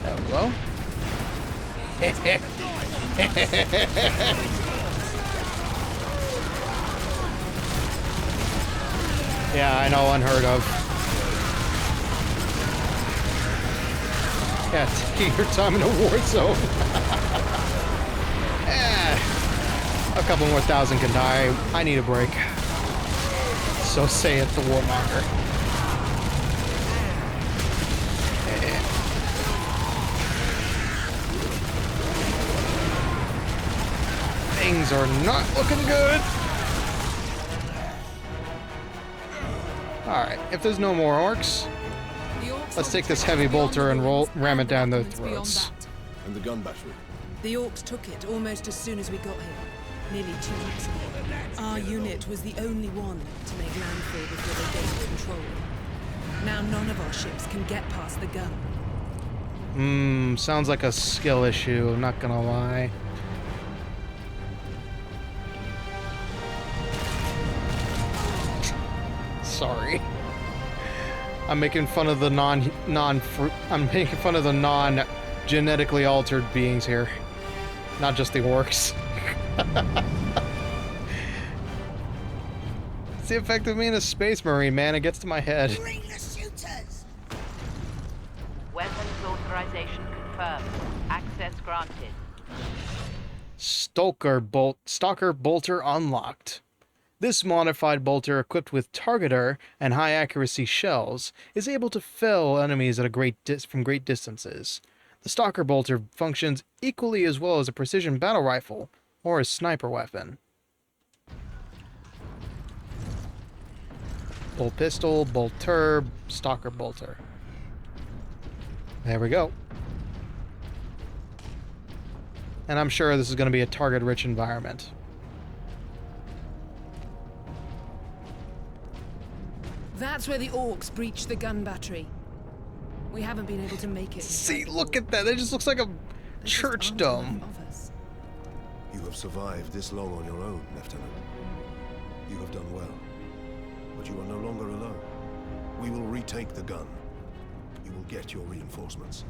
Hello? Yeah, I know, unheard of. Yeah, taking your time in a war zone. A couple more thousand can die. I need a break. So saith the warmonger. Things are not looking good. Alright, if there's no more orcs, let's take this heavy bolter and ram it down their throats. And the gun battery? The Orks took it almost as soon as we got here, nearly 2 weeks ago. Our unit was the only one to make landfall before they gained control. Now none of our ships can get past the gun. Sounds like a skill issue, I'm not gonna lie. Sorry. I'm making fun of the non-genetically altered beings here. Not just the orcs. It's the effect of being a space marine, man. It gets to my head. Bring the shooters! Weapons authorization confirmed. Access granted. Stalker bolter unlocked. This modified bolter, equipped with targeter and high-accuracy shells, is able to fell enemies at from great distances. The Stalker bolter functions equally as well as a precision battle rifle or a sniper weapon. Bolt pistol, bolter, Stalker bolter. There we go. And I'm sure this is going to be a target-rich environment. That's where the Orks breached the gun battery. We haven't been able to make it. See, look at that. It just looks like a church dome. You have survived this long on your own, Lieutenant. You have done well. But you are no longer alone. We will retake the gun. You will get your reinforcements.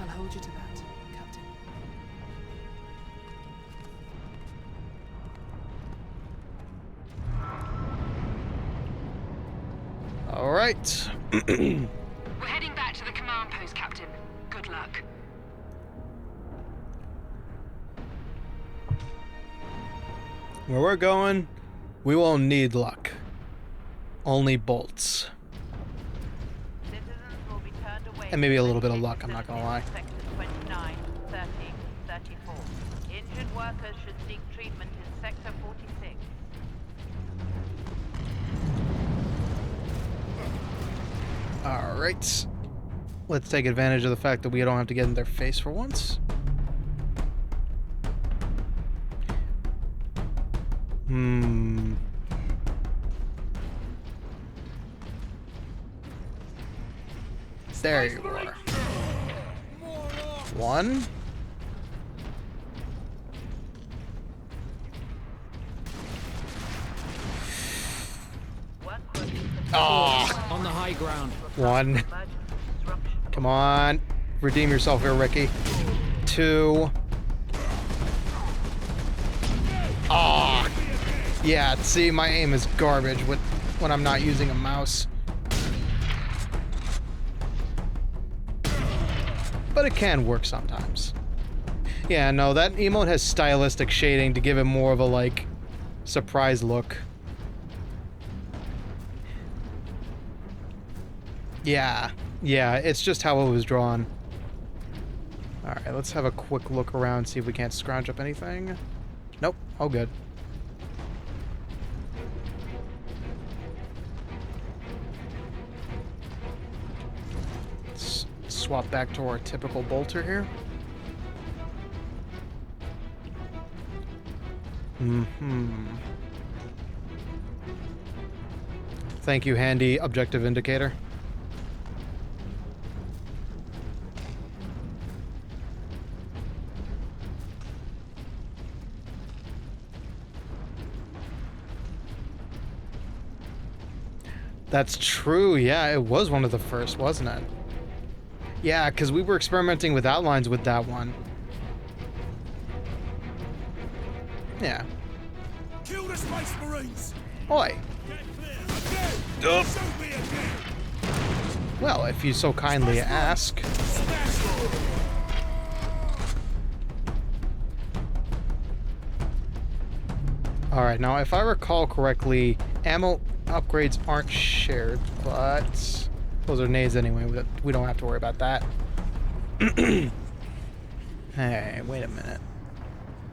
I'll hold you to that, Captain. All right. We're heading back to the command post, Captain. Good luck. Where we're going, we won't need luck. Only bolts. And maybe a little bit of luck, I'm not gonna lie. Sectors 29, 30, 34. Injured workers should seek treatment in Sector 46. Alright. Let's take advantage of the fact that we don't have to get in their face for once. There you are. One. Oh. On the high ground. One. Come on. Redeem yourself here, Ricky. 2. Ah. Yeah, see, my aim is garbage when I'm not using a mouse. But it can work sometimes. Yeah, no, that emote has stylistic shading to give it more of a, like, surprise look. Yeah, it's just how it was drawn. Alright, let's have a quick look around, see if we can't scrounge up anything. Nope, all good. Let's swap back to our typical bolter here. Thank you, handy objective indicator. That's true, yeah, it was one of the first, wasn't it? Yeah, because we were experimenting with outlines with that one. Yeah. Kill the Space Marines! Oi! Well, if you so kindly ask. Alright, now if I recall correctly, ammo upgrades aren't shared, but those are nades anyway. We don't have to worry about that. Hey, wait a minute.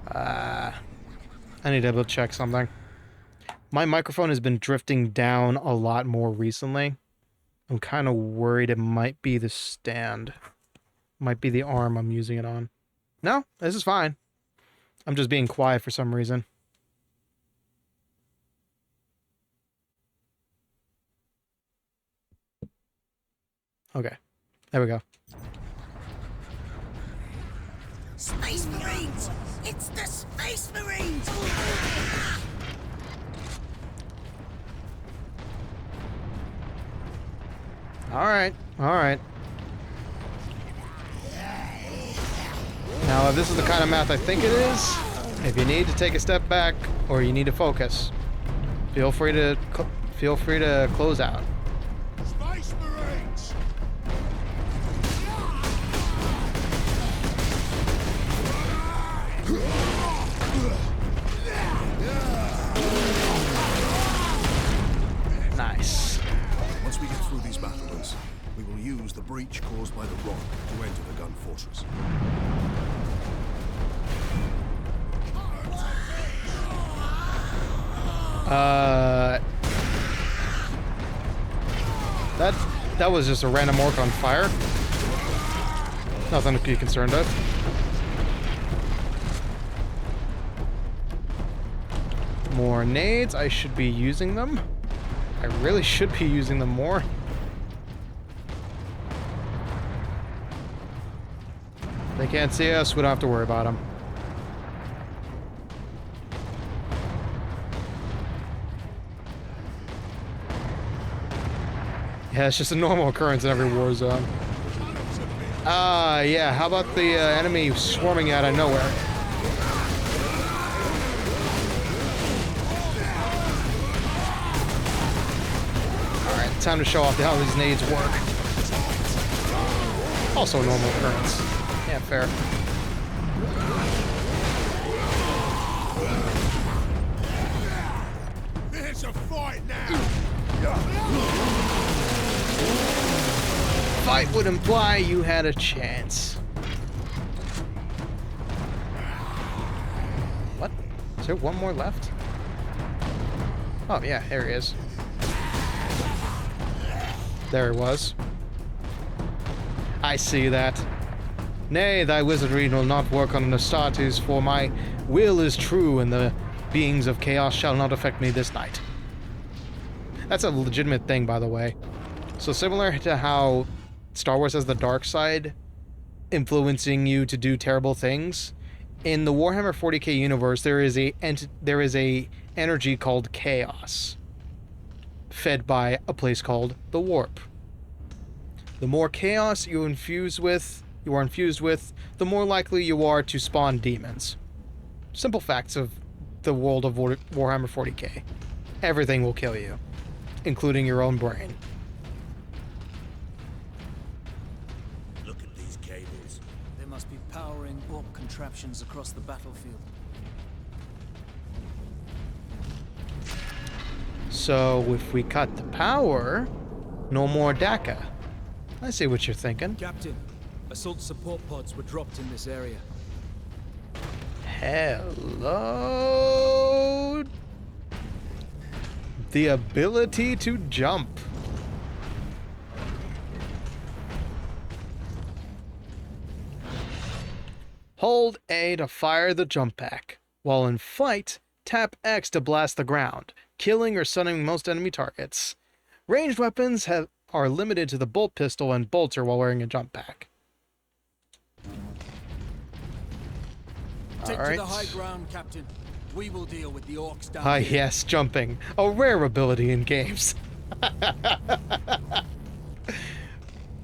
I need to double check something. My microphone has been drifting down a lot more recently. I'm kind of worried it might be the stand. Might be the arm I'm using it on. No, this is fine. I'm just being quiet for some reason. Okay, there we go. Space Marines! It's the Space Marines! Alright, alright. Now, if this is the kind of math I think it is, if you need to take a step back or you need to focus, feel free to close out. Space Marines! Nice. Once we get through these battlements, we will use the breach caused by the rock to enter the gun fortress. That was just a random orc on fire. Nothing to be concerned of. More nades. I should be using them. I really should be using them more. They can't see us. We don't have to worry about them. Yeah, it's just a normal occurrence in every war zone. Yeah, how about the enemy swarming out of nowhere? Alright, time to show off how these nades work. Also a normal occurrence. Yeah, fair. It's a fight now! Fight would imply you had a chance. What? Is there one more left? Oh, yeah, there he is. There he was. I see that. Nay, thy wizardry will not work on Astartes, for my will is true, and the beings of chaos shall not affect me this night. That's a legitimate thing, by the way. So similar to how Star Wars has the dark side influencing you to do terrible things, in the Warhammer 40k universe there is a energy called chaos, fed by a place called the Warp. The more chaos you are infused with, the more likely you are to spawn demons. Simple facts of the world of Warhammer 40k. Everything will kill you, including your own brain. Look at these cables. They must be powering Ork contraptions across the battlefield. So if we cut the power, no more DACA. I see what you're thinking. Captain, assault support pods were dropped in this area. Hello? The ability to jump. Hold A to fire the jump pack. While in flight, tap X to blast the ground, killing or stunning most enemy targets. Ranged weapons are limited to the bolt pistol and bolter while wearing a jump pack. Take to the high ground, Captain. We will deal with the Orks down here. Yes, jumping. A rare ability in games.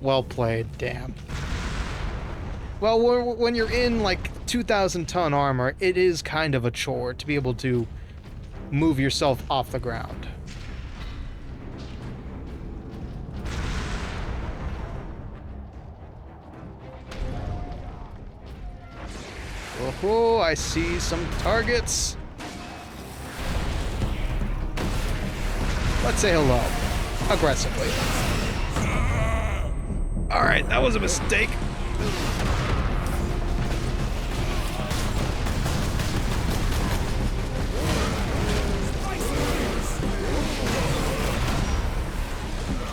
Well played, damn. Well, when you're in, like, 2,000-ton armor, it is kind of a chore to be able to move yourself off the ground. Oh, I see some targets. Let's say hello. Aggressively. Alright, that was a mistake.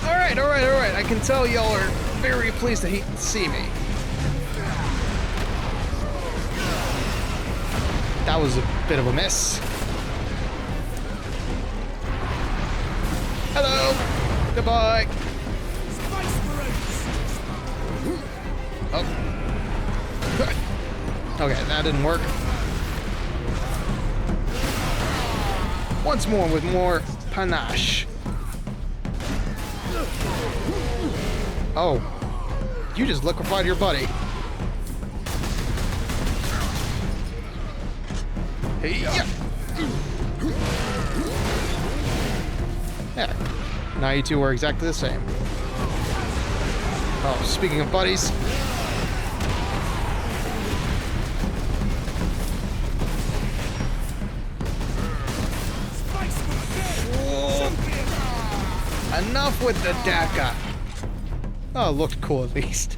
Alright. I can tell y'all are very pleased to see me. That was a bit of a miss. Hello. Goodbye. Oh. Okay, that didn't work. Once more with more panache. Oh. You just liquefied your buddy. Yeah. Yeah. Now you two are exactly the same. Oh, speaking of buddies. Whoa. Enough with the DACA. Oh, it looked cool at least.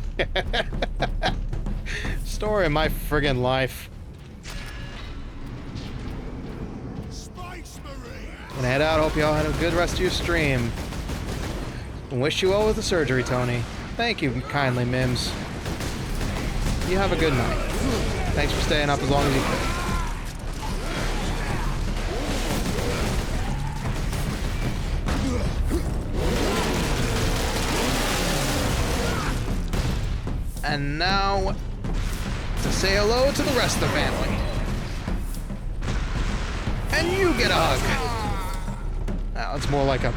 Story of my friggin' life. Gonna head out. Hope y'all had a good rest of your stream. And wish you well with the surgery, Tony. Thank you kindly, Mims. You have a good night. Thanks for staying up as long as you could. And now to say hello to the rest of the family. And you get a hug. Now it's more like a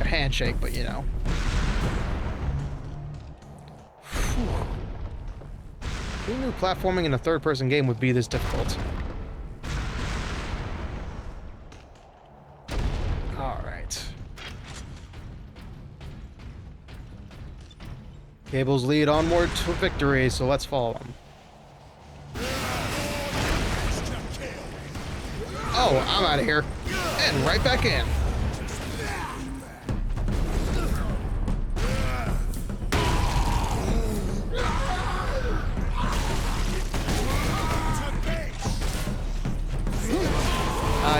handshake, but you know. Who knew platforming in a third-person game would be this difficult? Alright. Cables lead onward to victory, so let's follow them. Oh, I'm out of here. And right back in.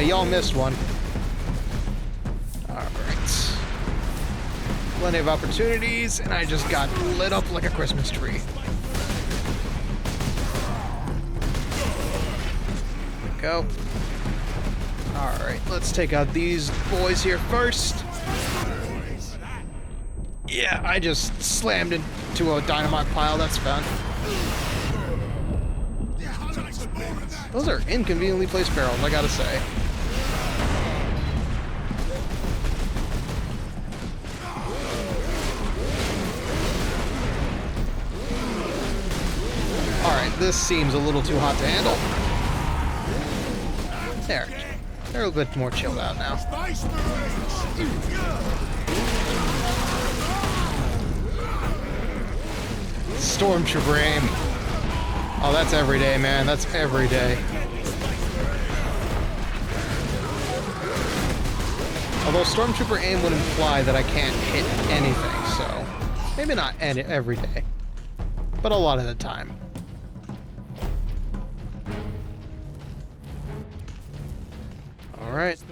Y'all missed one. Alright. Plenty of opportunities, and I just got lit up like a Christmas tree. There we go. Alright, let's take out these boys here first. Yeah, I just slammed into a dynamite pile. That's fun. Those are inconveniently placed barrels, I gotta say. Alright, this seems a little too hot to handle. There. They're a little bit more chilled out now. Stormtrooper aim. Oh, that's every day, man. That's every day. Although Stormtrooper aim would imply that I can't hit anything, so maybe not every day, but a lot of the time. All right.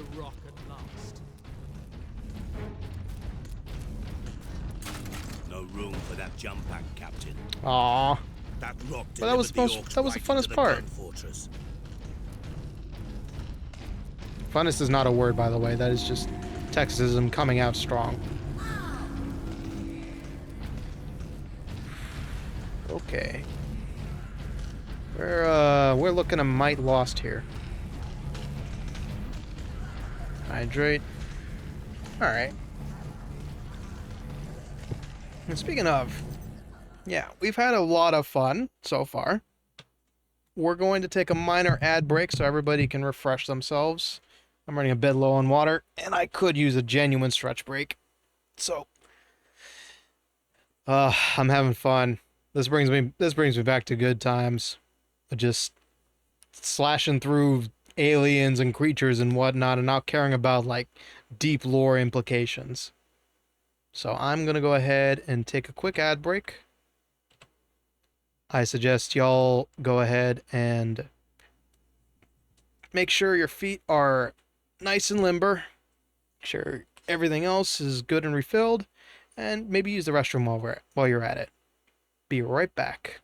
No room for that jump pack, Captain. Aww. That rock But that was the funnest part. Fortress. Funnest is not a word, by the way. That is just Texasism coming out strong. Okay. We're looking a mite lost here. Hydrate. Alright. And speaking of, yeah, we've had a lot of fun so far. We're going to take a minor ad break so everybody can refresh themselves. I'm running a bit low on water, and I could use a genuine stretch break. So, I'm having fun. This brings me back to good times. Just slashing through aliens and creatures and whatnot, and not caring about like deep lore implications. So I'm gonna go ahead and take a quick ad break. I suggest y'all go ahead and make sure your feet are nice and limber. Make sure everything else is good and refilled, and maybe use the restroom while you're at it. Be right back.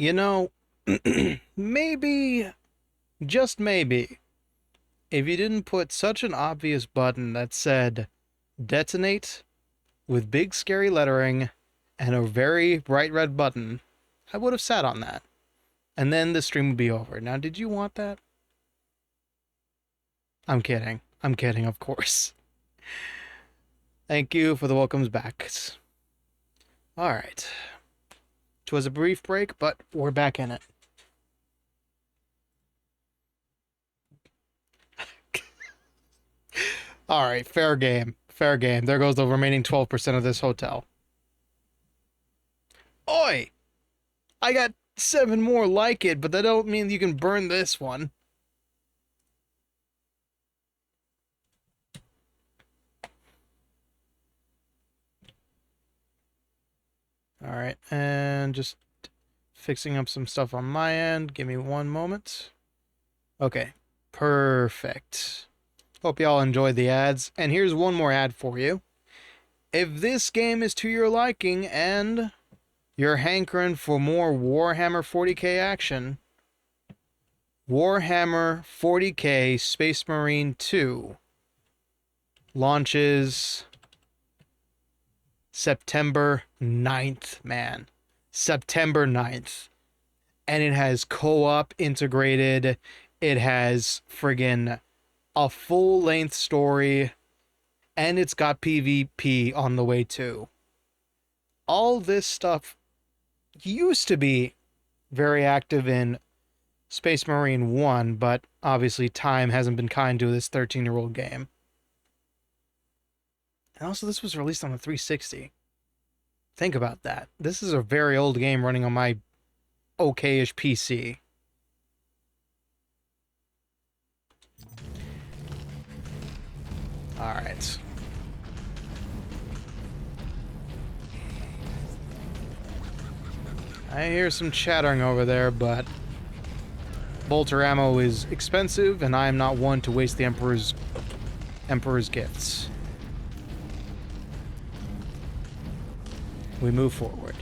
You know, maybe, just maybe, if you didn't put such an obvious button that said detonate with big scary lettering and a very bright red button, I would have sat on that. And then the stream would be over. Now, did you want that? I'm kidding. I'm kidding, of course. Thank you for the welcomes back. Alright. 'Twas a brief break, but we're back in it. Alright, fair game. Fair game. There goes the remaining 12% of this hotel. Oi! I got 7 more like it, but that don't mean you can burn this one. Alright, and just fixing up some stuff on my end. Give me one moment. Okay, perfect. Hope y'all enjoyed the ads. And here's one more ad for you. If this game is to your liking and you're hankering for more Warhammer 40k action, Warhammer 40k Space Marine 2 launches September 9th, man. September 9th. And it has co-op integrated. It has friggin' a full-length story. And it's got PvP on the way too. All this stuff used to be very active in Space Marine 1, but obviously time hasn't been kind to this 13-year-old game. And also, this was released on a 360. Think about that. This is a very old game running on my okay-ish PC. Alright. I hear some chattering over there, but bolter ammo is expensive, and I am not one to waste the Emperor's gifts. We move forward.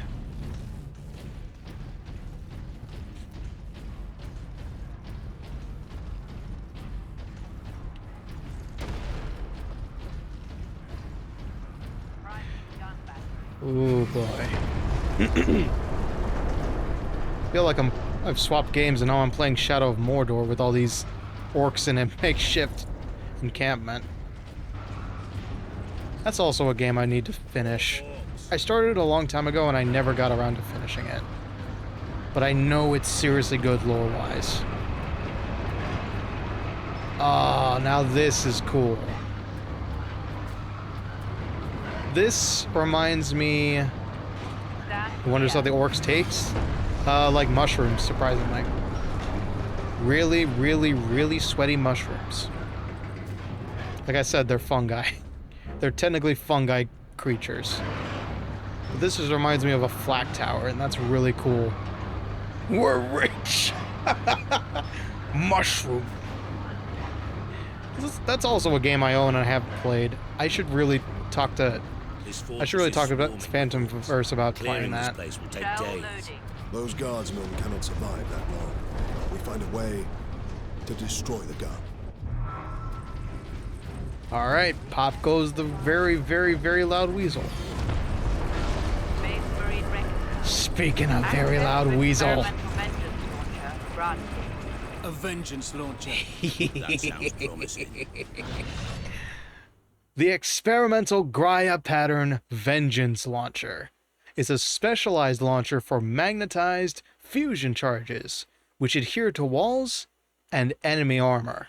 Ooh, boy. Feel like I've swapped games and now I'm playing Shadow of Mordor with all these orcs in a makeshift encampment. That's also a game I need to finish. I started it a long time ago and I never got around to finishing it. But I know it's seriously good lore-wise. Ah, now this is cool. This reminds me... You wonder how the orcs taste? Like mushrooms, surprisingly. Really, really, really sweaty mushrooms. Like I said, they're fungi. They're technically fungi creatures. But this just reminds me of a flak tower, and that's really cool. We're rich! Mushroom. That's also a game I own and I haven't played. I should really talk to Phantom Verse about playing that. Those guardsmen cannot survive that long. We find a way to destroy the gun. Alright, pop goes the very, very, very loud weasel. Speaking of very loud weasel. A vengeance launcher. That sounds promising. The experimental Graia pattern Vengeance Launcher is a specialized launcher for magnetized fusion charges, which adhere to walls and enemy armor.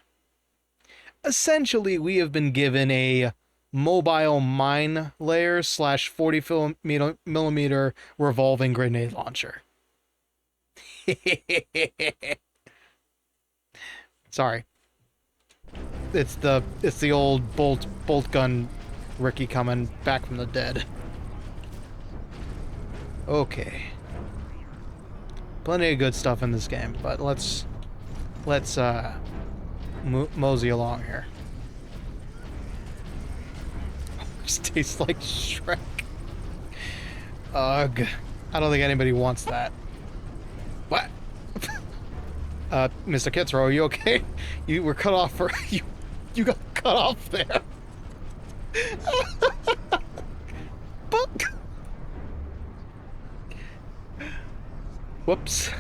Essentially, we have been given a mobile mine layer / 40mm revolving grenade launcher. Sorry. It's the old bolt gun Ricky coming back from the dead. Okay. Plenty of good stuff in this game, but let's mosey along here. This tastes like Shrek. Ugh. I don't think anybody wants that. Mr. Kitzrow, are you okay? You were cut off for... You got cut off there. Book. Whoops.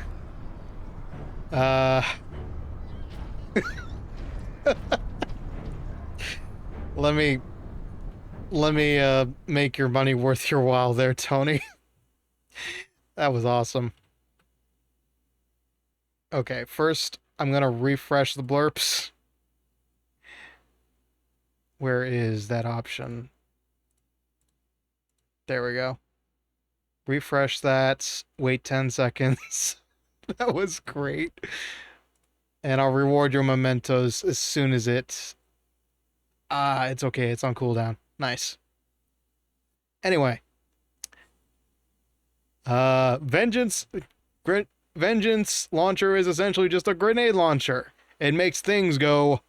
Let me make your money worth your while there, Tony. That was awesome. Okay, first I'm gonna refresh the blurps. Where is that option? There we go. Refresh that. Wait 10 seconds. That was great. And I'll reward your mementos as soon as it... it's okay. It's on cooldown. Nice. Anyway. Vengeance launcher is essentially just a grenade launcher. It makes things go...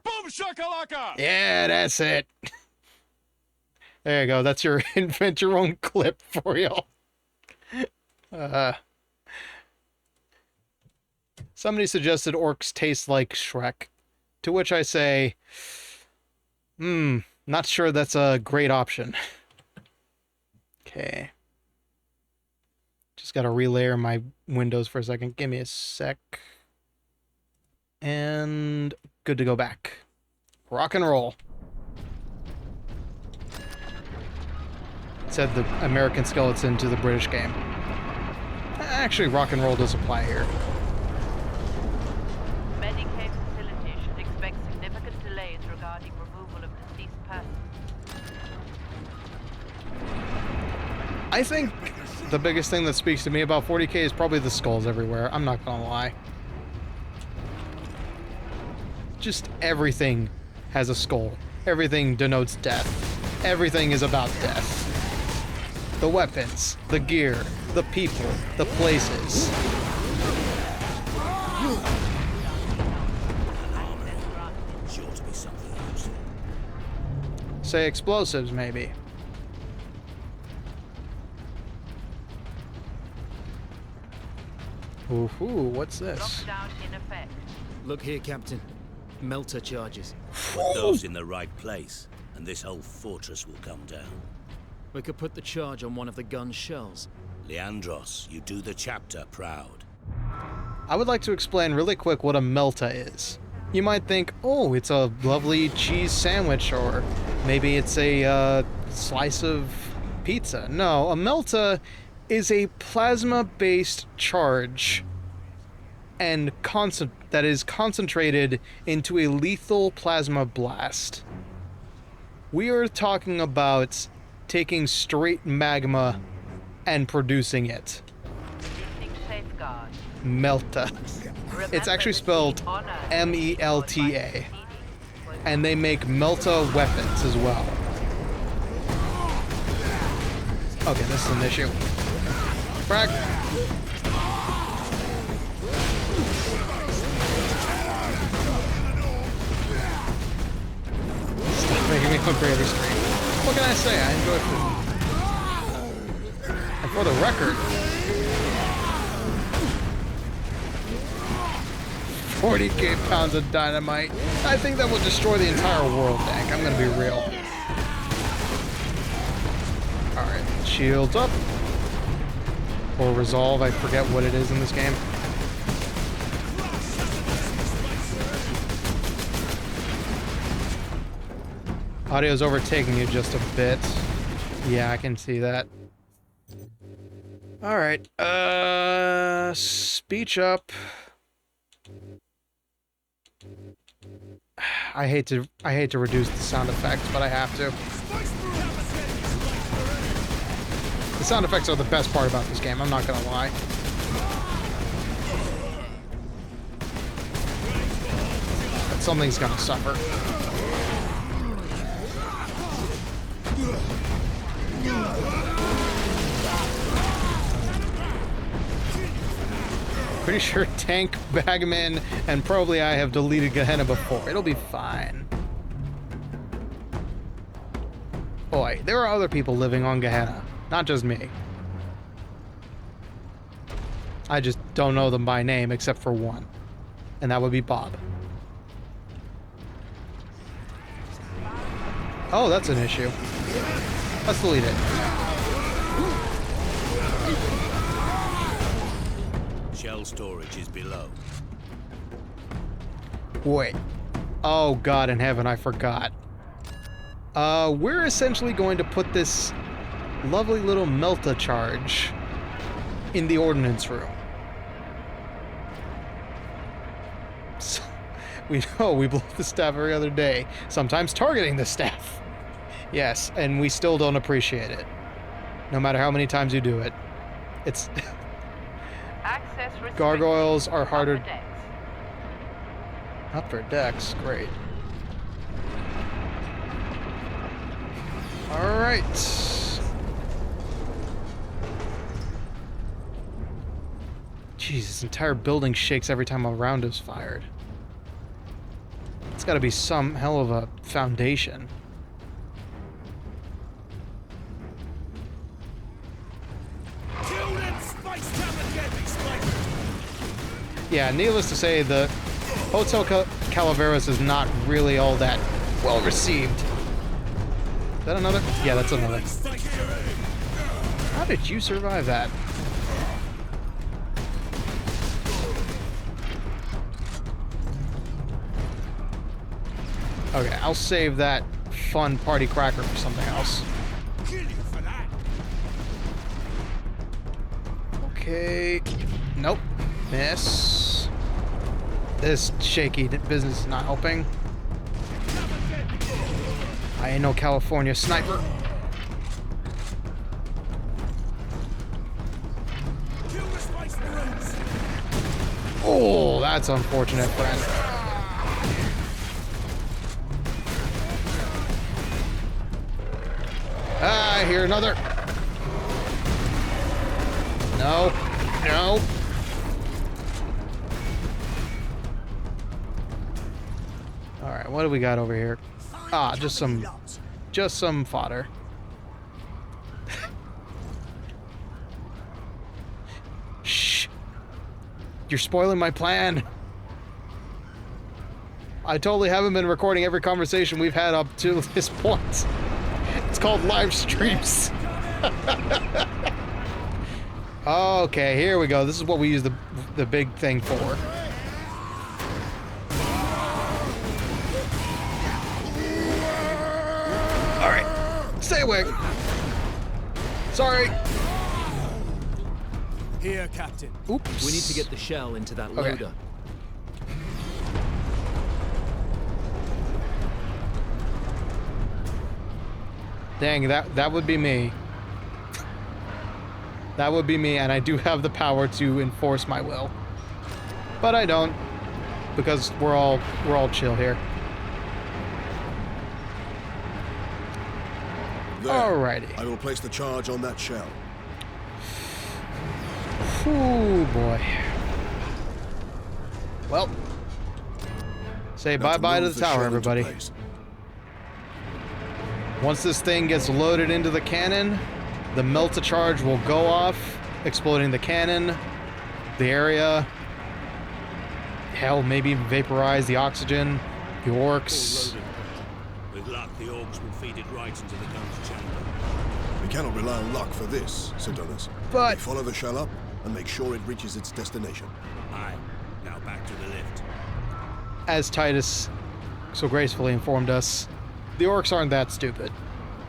Boom shakalaka! Yeah, that's it. There you go. That's your invent your own clip for y'all. Somebody suggested orcs taste like Shrek, to which I say, not sure that's a great option. Okay. Just gotta relayer my windows for a second. Give me a sec. And good to go back. Rock and roll. Said the American skeleton to the British game. Actually, rock and roll does apply here. Medicaid facility should expect significant delays regarding removal of deceased persons. I think the biggest thing that speaks to me about 40k is probably the skulls everywhere. I'm not gonna lie. Just everything has a skull. Everything denotes death. Everything is about death. The weapons, the gear, the people, the places. Sure to be something else. Say explosives, maybe. Ooh, what's this? Lockdown in effect. Look here, Captain. Melter charges. Put those in the right place, and this whole fortress will come down. We could put the charge on one of the gun's shells. Leandros, you do the chapter proud. I would like to explain really quick what a melta is. You might think, oh, it's a lovely cheese sandwich, or maybe it's a slice of pizza. No, a melta is a plasma-based charge and that is concentrated into a lethal plasma blast. We are talking about taking straight magma and producing it. Melta. It's actually spelled M-E-L-T-A. And they make melta weapons as well. Okay, this is an issue. Frag. Stop making me hungry every stream. What can I say? I enjoy food. And for the record, 40k pounds of dynamite. I think that will destroy the entire world, Dank. I'm gonna be real. Alright, shields up. Or resolve, I forget what it is in this game. Audio's overtaking you just a bit. Yeah, I can see that. Alright, speech up. I hate to reduce the sound effects, but I have to. The sound effects are the best part about this game, I'm not gonna lie. But something's gonna suffer. Pretty sure Tank, Bagman, and probably I have deleted Gehenna before. It'll be fine. Boy, there are other people living on Gehenna, not just me. I just don't know them by name except for one. And that would be Bob. Oh, that's an issue. Let's delete it. Shell storage is below. Wait. Oh, God in heaven, I forgot. We're essentially going to put this lovely little Melta charge in the ordnance room. So, we know we blow the staff every other day, sometimes targeting the staff. Yes, and we still don't appreciate it. No matter how many times you do it. It's... Gargoyles are harder... Upper decks, great. Alright. Jeez, this entire building shakes every time a round is fired. It's gotta be some hell of a foundation. Yeah, needless to say, the Hotel Calaveras is not really all that well received. Is that another? Yeah, that's another. How did you survive that? Okay, I'll save that fun party cracker for something else. Okay. Nope. Miss. This shaky business is not helping. I ain't no California sniper. Oh, that's unfortunate, friend. Ah, I hear another. No. No. Alright, what do we got over here? Ah, just some fodder. Shh. You're spoiling my plan. I totally haven't been recording every conversation we've had up to this point. It's called live streams. Okay, here we go. This is what we use the big thing for. Stay away. Sorry. Here, Captain. Oops. We need to get the shell into that loader. Dang, that would be me. That would be me, and I do have the power to enforce my will. But I don't, because we're all chill here. There. Alrighty. I will place the charge on that shell. Ooh, boy. Well, say bye-bye to the tower, everybody. Once this thing gets loaded into the cannon, the Melta charge will go off, exploding the cannon, the area. Hell, maybe even vaporize the oxygen, the orcs. With luck, the orcs will feed it right into the gun's chamber. We cannot rely on luck for this, Sidonus. But we follow the shell up and make sure it reaches its destination. Aye. Now back to the lift. As Titus so gracefully informed us, the orcs aren't that stupid.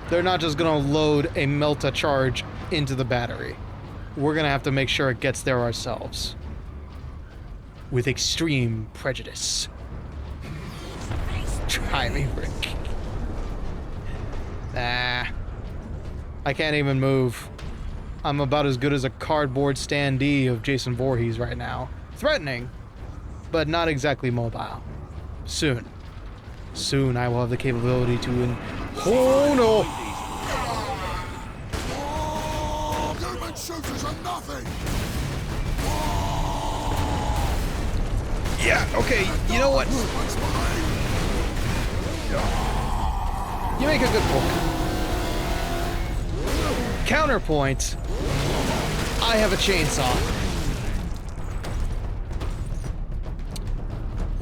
They're not just gonna load a Melta charge into the battery. We're gonna have to make sure it gets there ourselves. With extreme prejudice. Try me, Rick. Nah. I can't even move. I'm about as good as a cardboard standee of Jason Voorhees right now. Threatening, but not exactly mobile. Soon. Soon I will have the capability to oh no! Human shooters are nothing! Yeah, okay, you know what? You make a good point. Counterpoint, I have a chainsaw.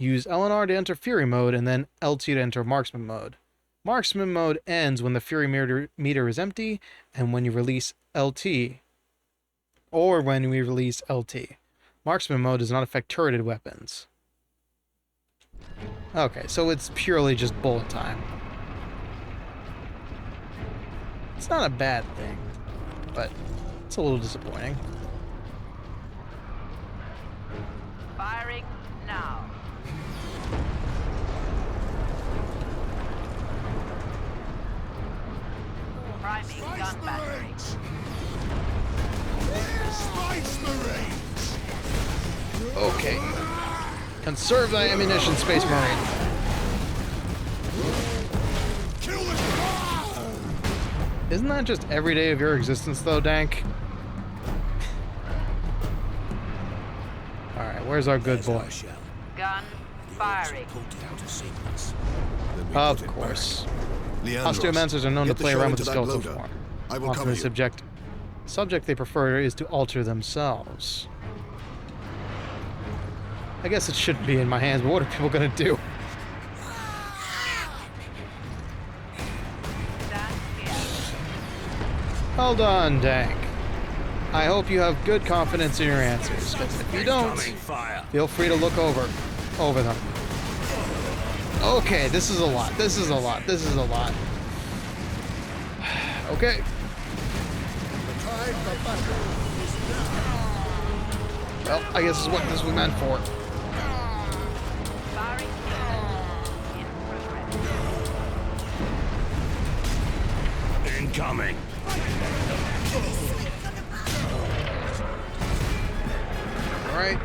Use LNR to enter Fury mode and then LT to enter Marksman mode. Marksman mode ends when the Fury meter is empty and when you release LT. Or when we release LT. Marksman mode does not affect turreted weapons. Okay, so it's purely just bullet time. It's not a bad thing, but it's a little disappointing. Firing now. Priming gun battery. Space Marines! Okay. Conserve thy ammunition, Space Marine. Kill the Isn't that just every day of your existence, though, Dank? Alright, where's our good boy? Gun firing. Of course. Osteomancers are known to play around with the skeletal form. Often the subject they prefer is to alter themselves. I guess it shouldn't be in my hands, but what are people gonna do? Hold on, Dank. I hope you have good confidence in your answers, because if you don't, feel free to look over them. Okay, this is a lot. This is a lot. This is a lot. Okay. Well, I guess this is what this was meant for. Incoming. Alright.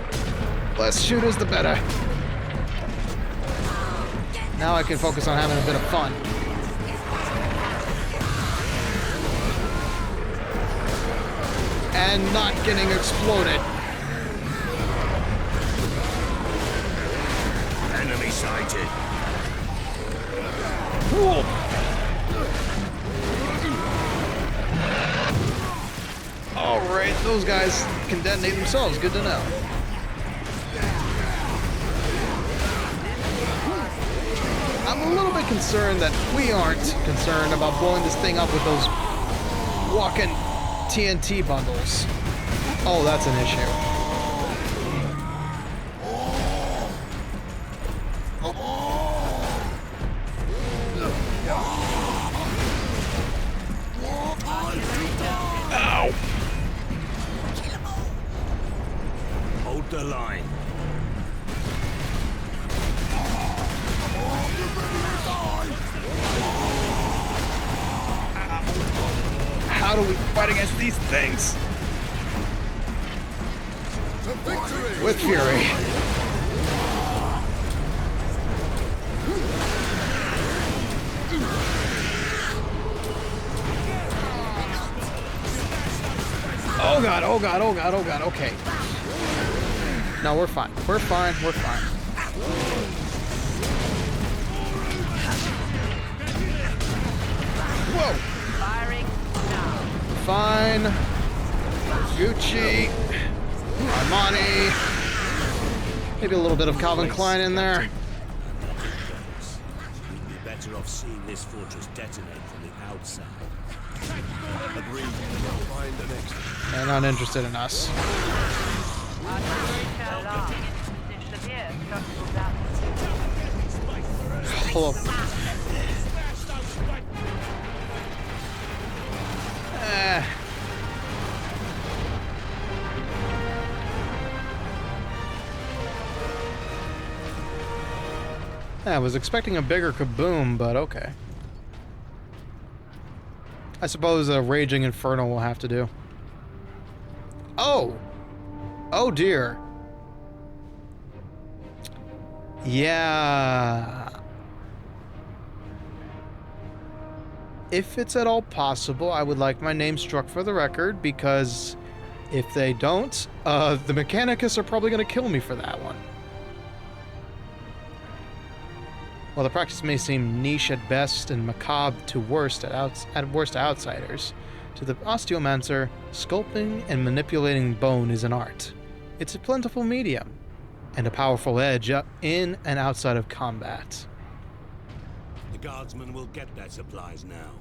Less shooters, the better. Now I can focus on having a bit of fun. And not getting exploded. Enemy sighted. Whoa. Alright, those guys can detonate themselves. Good to know. I'm a little bit concerned that we aren't concerned about blowing this thing up with those walking TNT bundles. Oh, that's an issue. Ow! Hold the line. How do we fight against these things? With fury. Oh god, oh god, oh god, oh god, okay. No, we're fine. We're fine, we're fine. Whoa! Firing now. Fine. Gucci. Armani. Maybe a little bit of Calvin Klein in there. We'd be better off seeing this fortress detonate from the outside. Agreed. Find the next. They're not interested in us. Pull up. I was expecting a bigger kaboom, but okay. I suppose a Raging Inferno will have to do. Oh! Oh dear. Yeah. If it's at all possible, I would like my name struck for the record, because if they don't, the Mechanicus are probably going to kill me for that one. While the practice may seem niche at best and macabre to worst at worst to outsiders, to the osteomancer, sculpting and manipulating bone is an art. It's a plentiful medium, and a powerful edge in and outside of combat. The guardsmen will get their supplies now.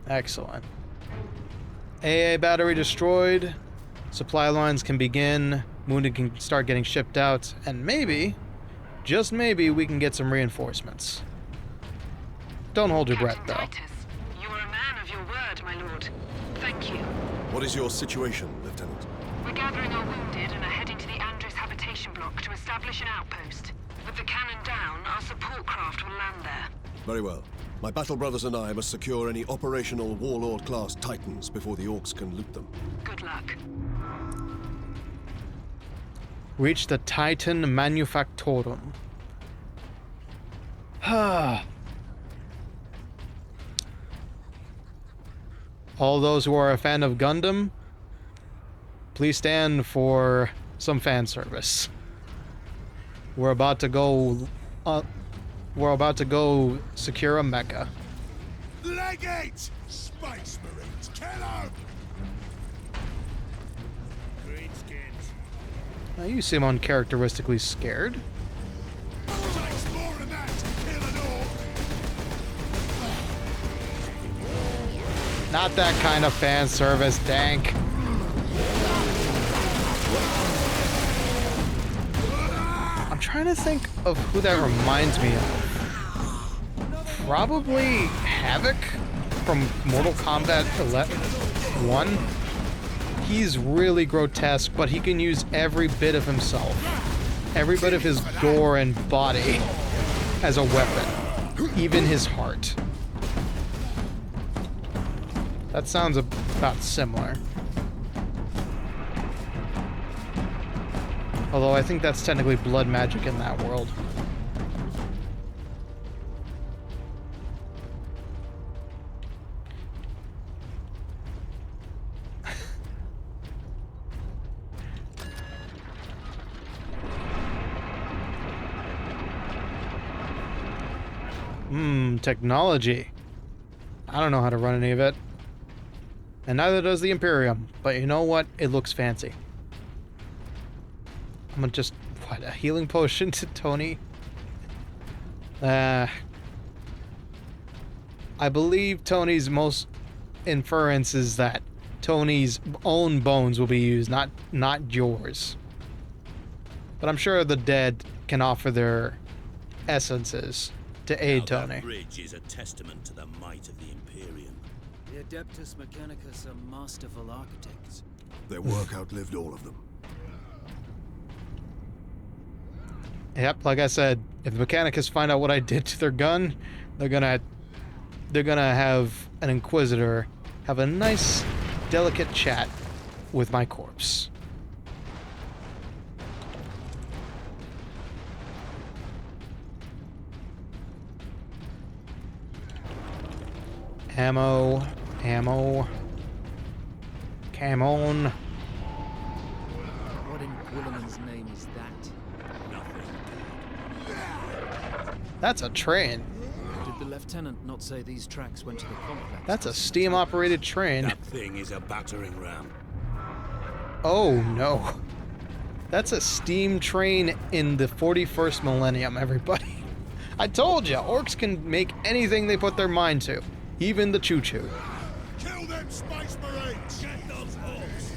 Excellent. AA battery destroyed. Supply lines can begin. Wounded can start getting shipped out. And maybe, just maybe, we can get some reinforcements. Don't hold your breath, though. Titus, you are a man of your word, my lord. Thank you. What is your situation, Lieutenant? We're gathering our wounded and are heading to the Andres habitation block to establish an outpost. With the cannon down, our support craft will land there. Very well. My battle brothers and I must secure any operational Warlord-class Titans before the Orks can loot them. Good luck. Reach the Titan Manufactorum. All those who are a fan of Gundam, please stand for some fan service. We're about to go secure a mecha. Leg it! Space Marines, kill 'em! Greenskins. Now you seem uncharacteristically scared. Takes more than that to kill an orc. Not that kind of fan service, Dank. I'm trying to think of who that reminds me of. Probably Havoc from Mortal Kombat 1. He's really grotesque, but he can use every bit of himself. Every bit of his gore and body as a weapon. Even his heart. That sounds about similar. Although I think that's technically blood magic in that world. Technology. I don't know how to run any of it. And neither does the Imperium. But you know what? It looks fancy. I'm gonna just... What? A healing potion to Tony? I believe Tony's most inference is that Tony's own bones will be used, not yours. But I'm sure the dead can offer their essences to aid Tony. That bridge is a testament to the might of the Imperium. The Adeptus Mechanicus are masterful architects. Their work outlived all of them. Yep, like I said, if the Mechanicus find out what I did to their gun, they're gonna have an Inquisitor have a nice, delicate chat with my corpse. Ammo. Come on. What in Guilliman's name is that? That's a train. Did the lieutenant not say these tracks went to the complex? That's a steam-operated train. That thing is a battering ram. Oh no. That's a steam train in the 41st millennium, everybody. I told you, orcs can make anything they put their mind to. Even the choo-choo. Kill them Space Marines! Get those orcs!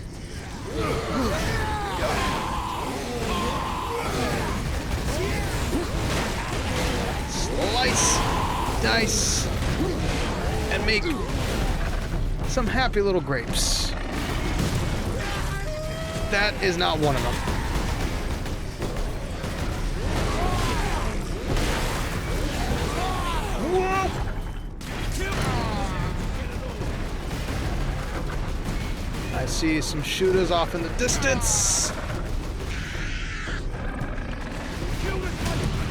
Slice, dice, and make some happy little grapes. That is not one of them. Whoa! I see some shooters off in the distance.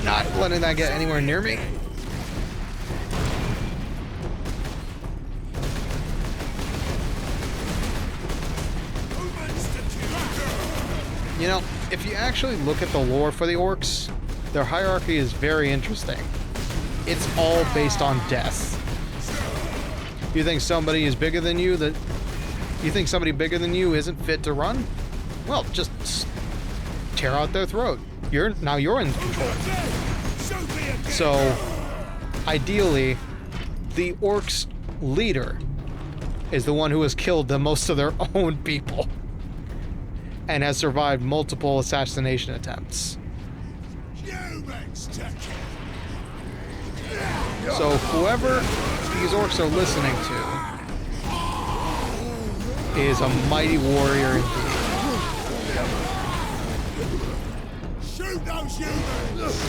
Not letting that get anywhere near me. You know, if you actually look at the lore for the orcs, their hierarchy is very interesting. It's all based on death. You think somebody is bigger than you, you think somebody bigger than you isn't fit to run? Well, just tear out their throat. Now you're in control. So, ideally, the Orcs leader is the one who has killed the most of their own people and has survived multiple assassination attempts. So whoever these Orcs are listening to is a mighty warrior indeed. Shoot those humans!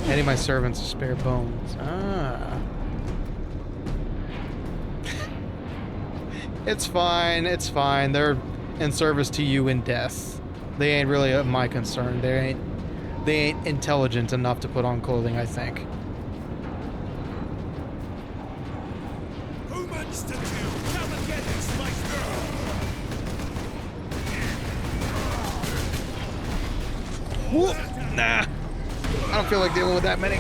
Any of my servants are spare bones. Ah. It's fine, it's fine. They're in service to you in death. They ain't really my concern. They ain't intelligent enough to put on clothing, I think. Who wants to kill? Come and get this, my girl! Whoop. Nah. I don't feel like dealing with that many.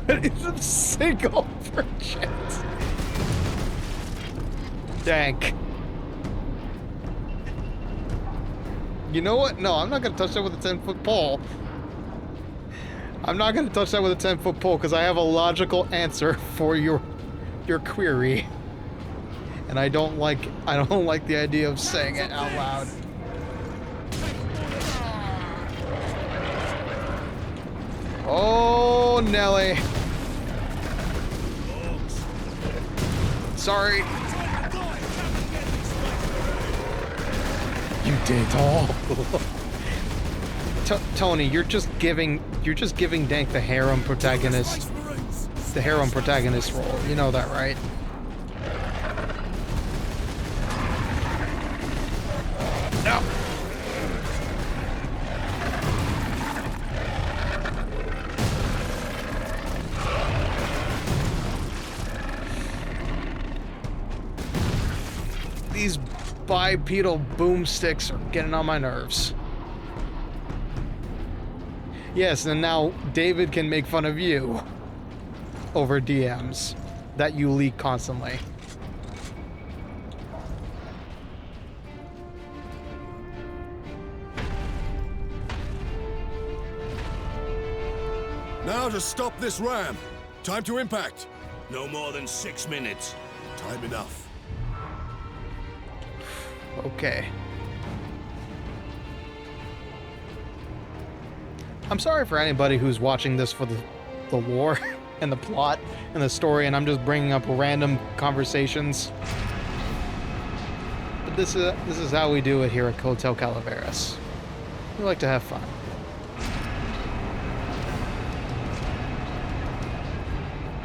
It's a single purchase. Dank. You know what? No, I'm not going to touch that with a 10-foot pole. I'm not going to touch that with a 10-foot pole because I have a logical answer for your query. And I don't like the idea of saying it out loud. Oh, Nelly. Sorry. You did all. Tony, you're just giving Dank the harem protagonist role. You know that, right? No. These bipedal boomsticks are getting on my nerves. Yes, and now David can make fun of you over DMs that you leak constantly. Now to stop this ram. Time to impact. No more than 6 minutes. Time enough. Okay. I'm sorry for anybody who's watching this for the lore and the plot and the story, and I'm just bringing up random conversations. But this is how we do it here at Hotel Calaveras. We like to have fun.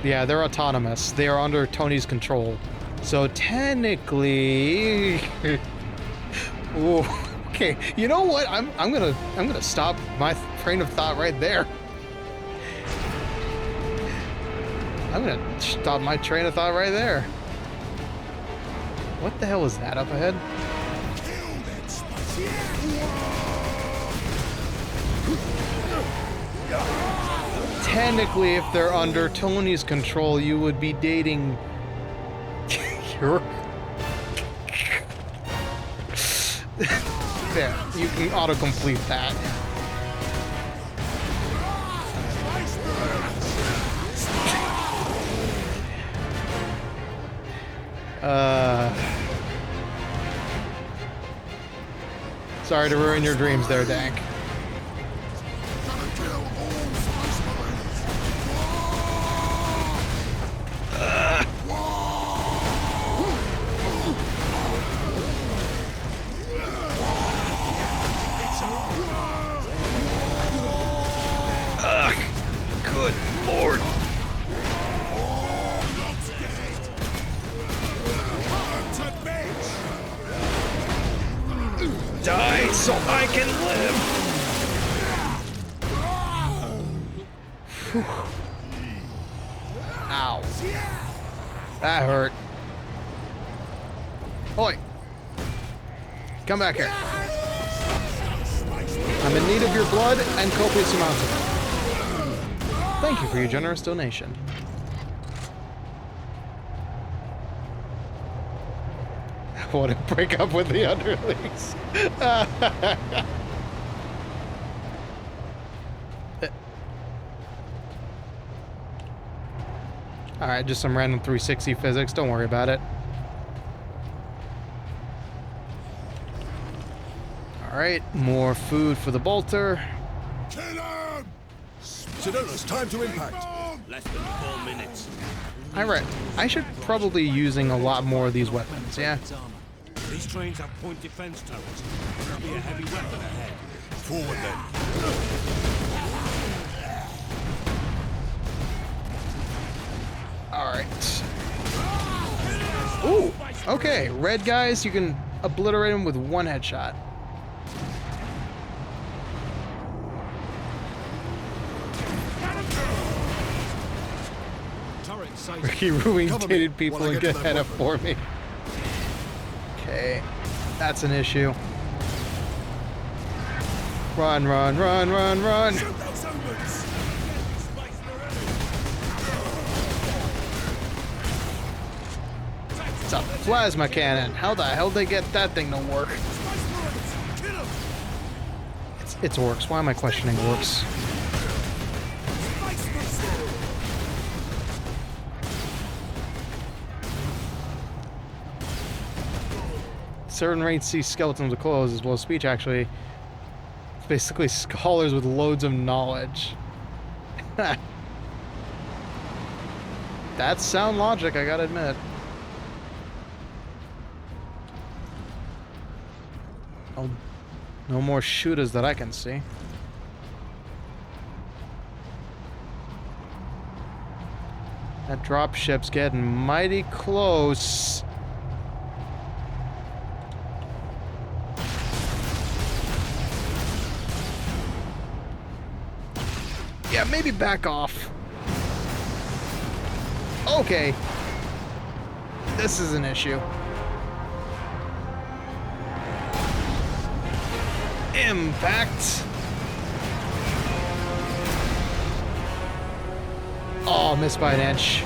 Yeah, they're autonomous. They are under Tony's control. So technically, ooh, okay. You know what? I'm gonna stop my train of thought right there. I'm gonna stop my train of thought right there. What the hell is that up ahead? Technically, if they're under Tony's control, you would be dating your... There, you can autocomplete that. Sorry to ruin your dreams there, Dank. Good Lord. Die so I can live. Whew. Ow. That hurt. Oi. Come back here. I'm in need of your blood and copious amounts of it. Thank you for your generous donation. I want to break up with the underlings. Alright, just some random 360 physics. Don't worry about it. Alright, more food for the bolter. Kill him! Sedona's time to impact. Less than 4 minutes. I should probably be using a lot more of these weapons, yeah? These trains have point defense turrets. There'll be a heavy weapon ahead. Forward then. Alright. Ooh! Okay, red guys, you can obliterate them with one headshot. Ricky ruined people and get head up for me. Okay, that's an issue. Run, run, run, run, run! It's a plasma cannon. How the hell did they get that thing to work? It's Orks. Why am I questioning Orks? Certain rates see skeletons with clothes as well as speech, actually. It's basically scholars with loads of knowledge. That's sound logic, I gotta admit. Oh, no more shooters that I can see. That dropship's getting mighty close. Yeah, maybe back off. Okay. This is an issue. Impact. Oh, missed by an inch.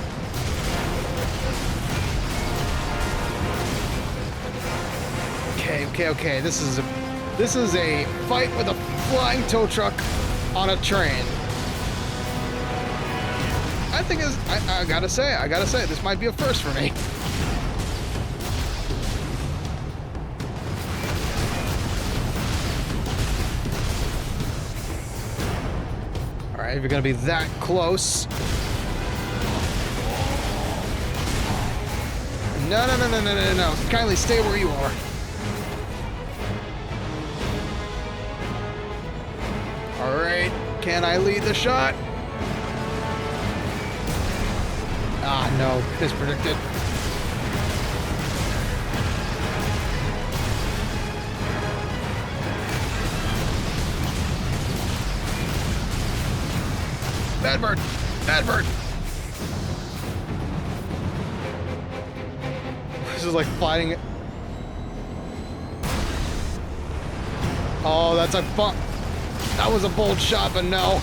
Okay. This is a fight with a flying tow truck on a train. I think I gotta say, this might be a first for me. Alright, if you're gonna be that close. No. Kindly stay where you are. Alright, can I lead the shot? Ah, no, mispredicted. Bad bird! Bad bird! This is like fighting it. Oh, that's a bump. That was a bold shot, but no.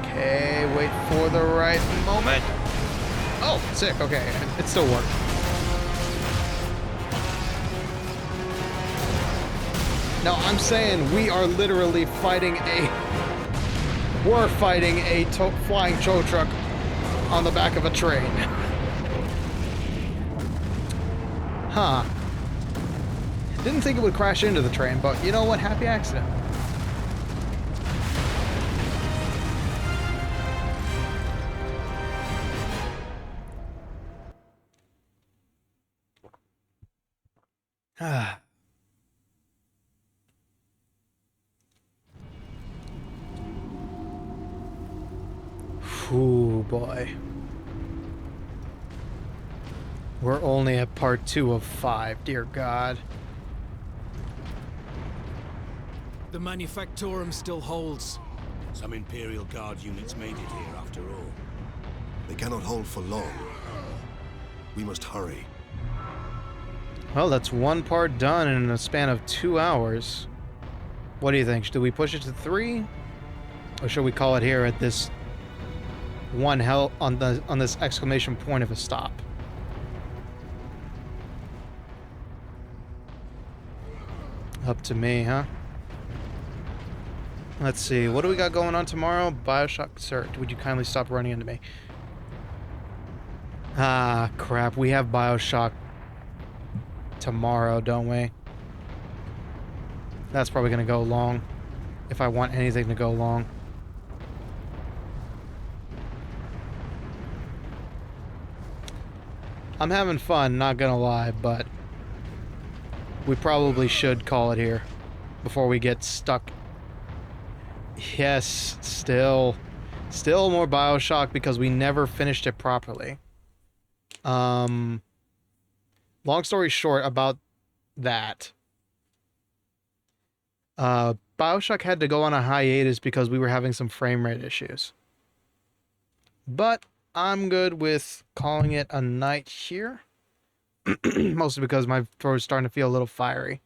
Okay, wait for the right moment. Oh, sick. Okay, it still worked. No, I'm saying we are literally fighting we're fighting a flying tow truck on the back of a train. Huh. Didn't think it would crash into the train, but you know what? Happy accident. Ah. Ooh, boy. We're only at part 2 of 5, dear God. The Manufactorum still holds. Some Imperial Guard units made it here after all. They cannot hold for long. We must hurry. Well, that's one part done in a span of 2 hours. What do you think? Should we push it to 3? Or should we call it here at this one hell on this exclamation point of a stop? Up to me, huh? Let's see. What do we got going on tomorrow? Bioshock. Sir, would you kindly stop running into me? Ah, crap. We have Bioshock tomorrow, don't we? That's probably going to go long. If I want anything to go long. I'm having fun, not gonna lie, but we probably should call it here before we get stuck. Yes, still more Bioshock because we never finished it properly. Long story short about that. Bioshock had to go on a hiatus because we were having some frame rate issues. But I'm good with calling it a night here. Mostly because my throat is starting to feel a little fiery.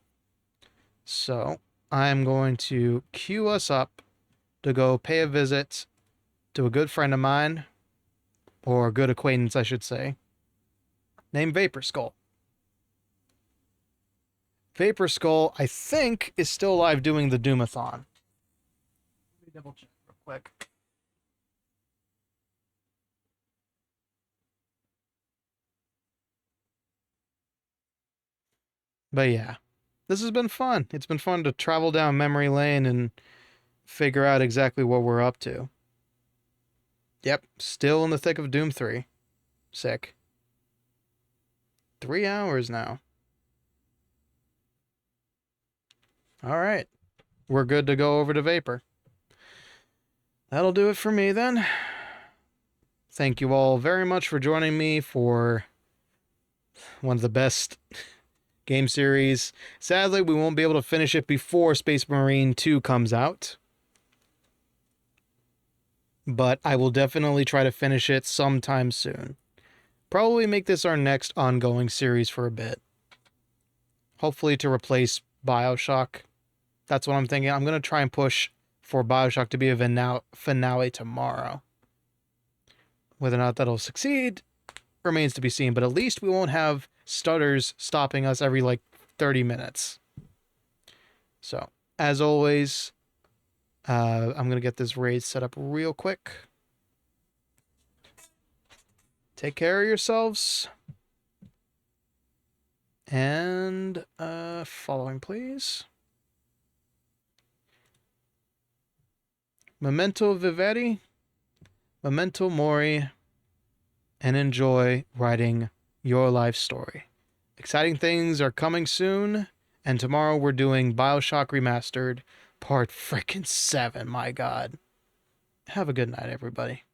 So, I'm going to queue us up to go pay a visit to a good friend of mine, or a good acquaintance, I should say, named Vapor Skull. Vapor Skull, I think, is still alive doing the Doomathon. Let me double check real quick. But yeah, this has been fun. It's been fun to travel down memory lane and figure out exactly what we're up to. Yep, still in the thick of Doom 3. Sick. 3 hours now. Alright, we're good to go over to Vapor. That'll do it for me then. Thank you all very much for joining me for one of the best game series. Sadly, we won't be able to finish it before Space Marine 2 comes out. But I will definitely try to finish it sometime soon. Probably make this our next ongoing series for a bit. Hopefully to replace Bioshock. That's what I'm thinking. I'm going to try and push for Bioshock to be a finale tomorrow. Whether or not that'll succeed remains to be seen, but at least we won't have stutters stopping us every like 30 minutes. So, as always, I'm going to get this raid set up real quick. Take care of yourselves. And following, please. Memento vivere, memento mori, and enjoy writing your life story. Exciting things are coming soon, and tomorrow we're doing Bioshock Remastered, part frickin' 7, my god. Have a good night, everybody.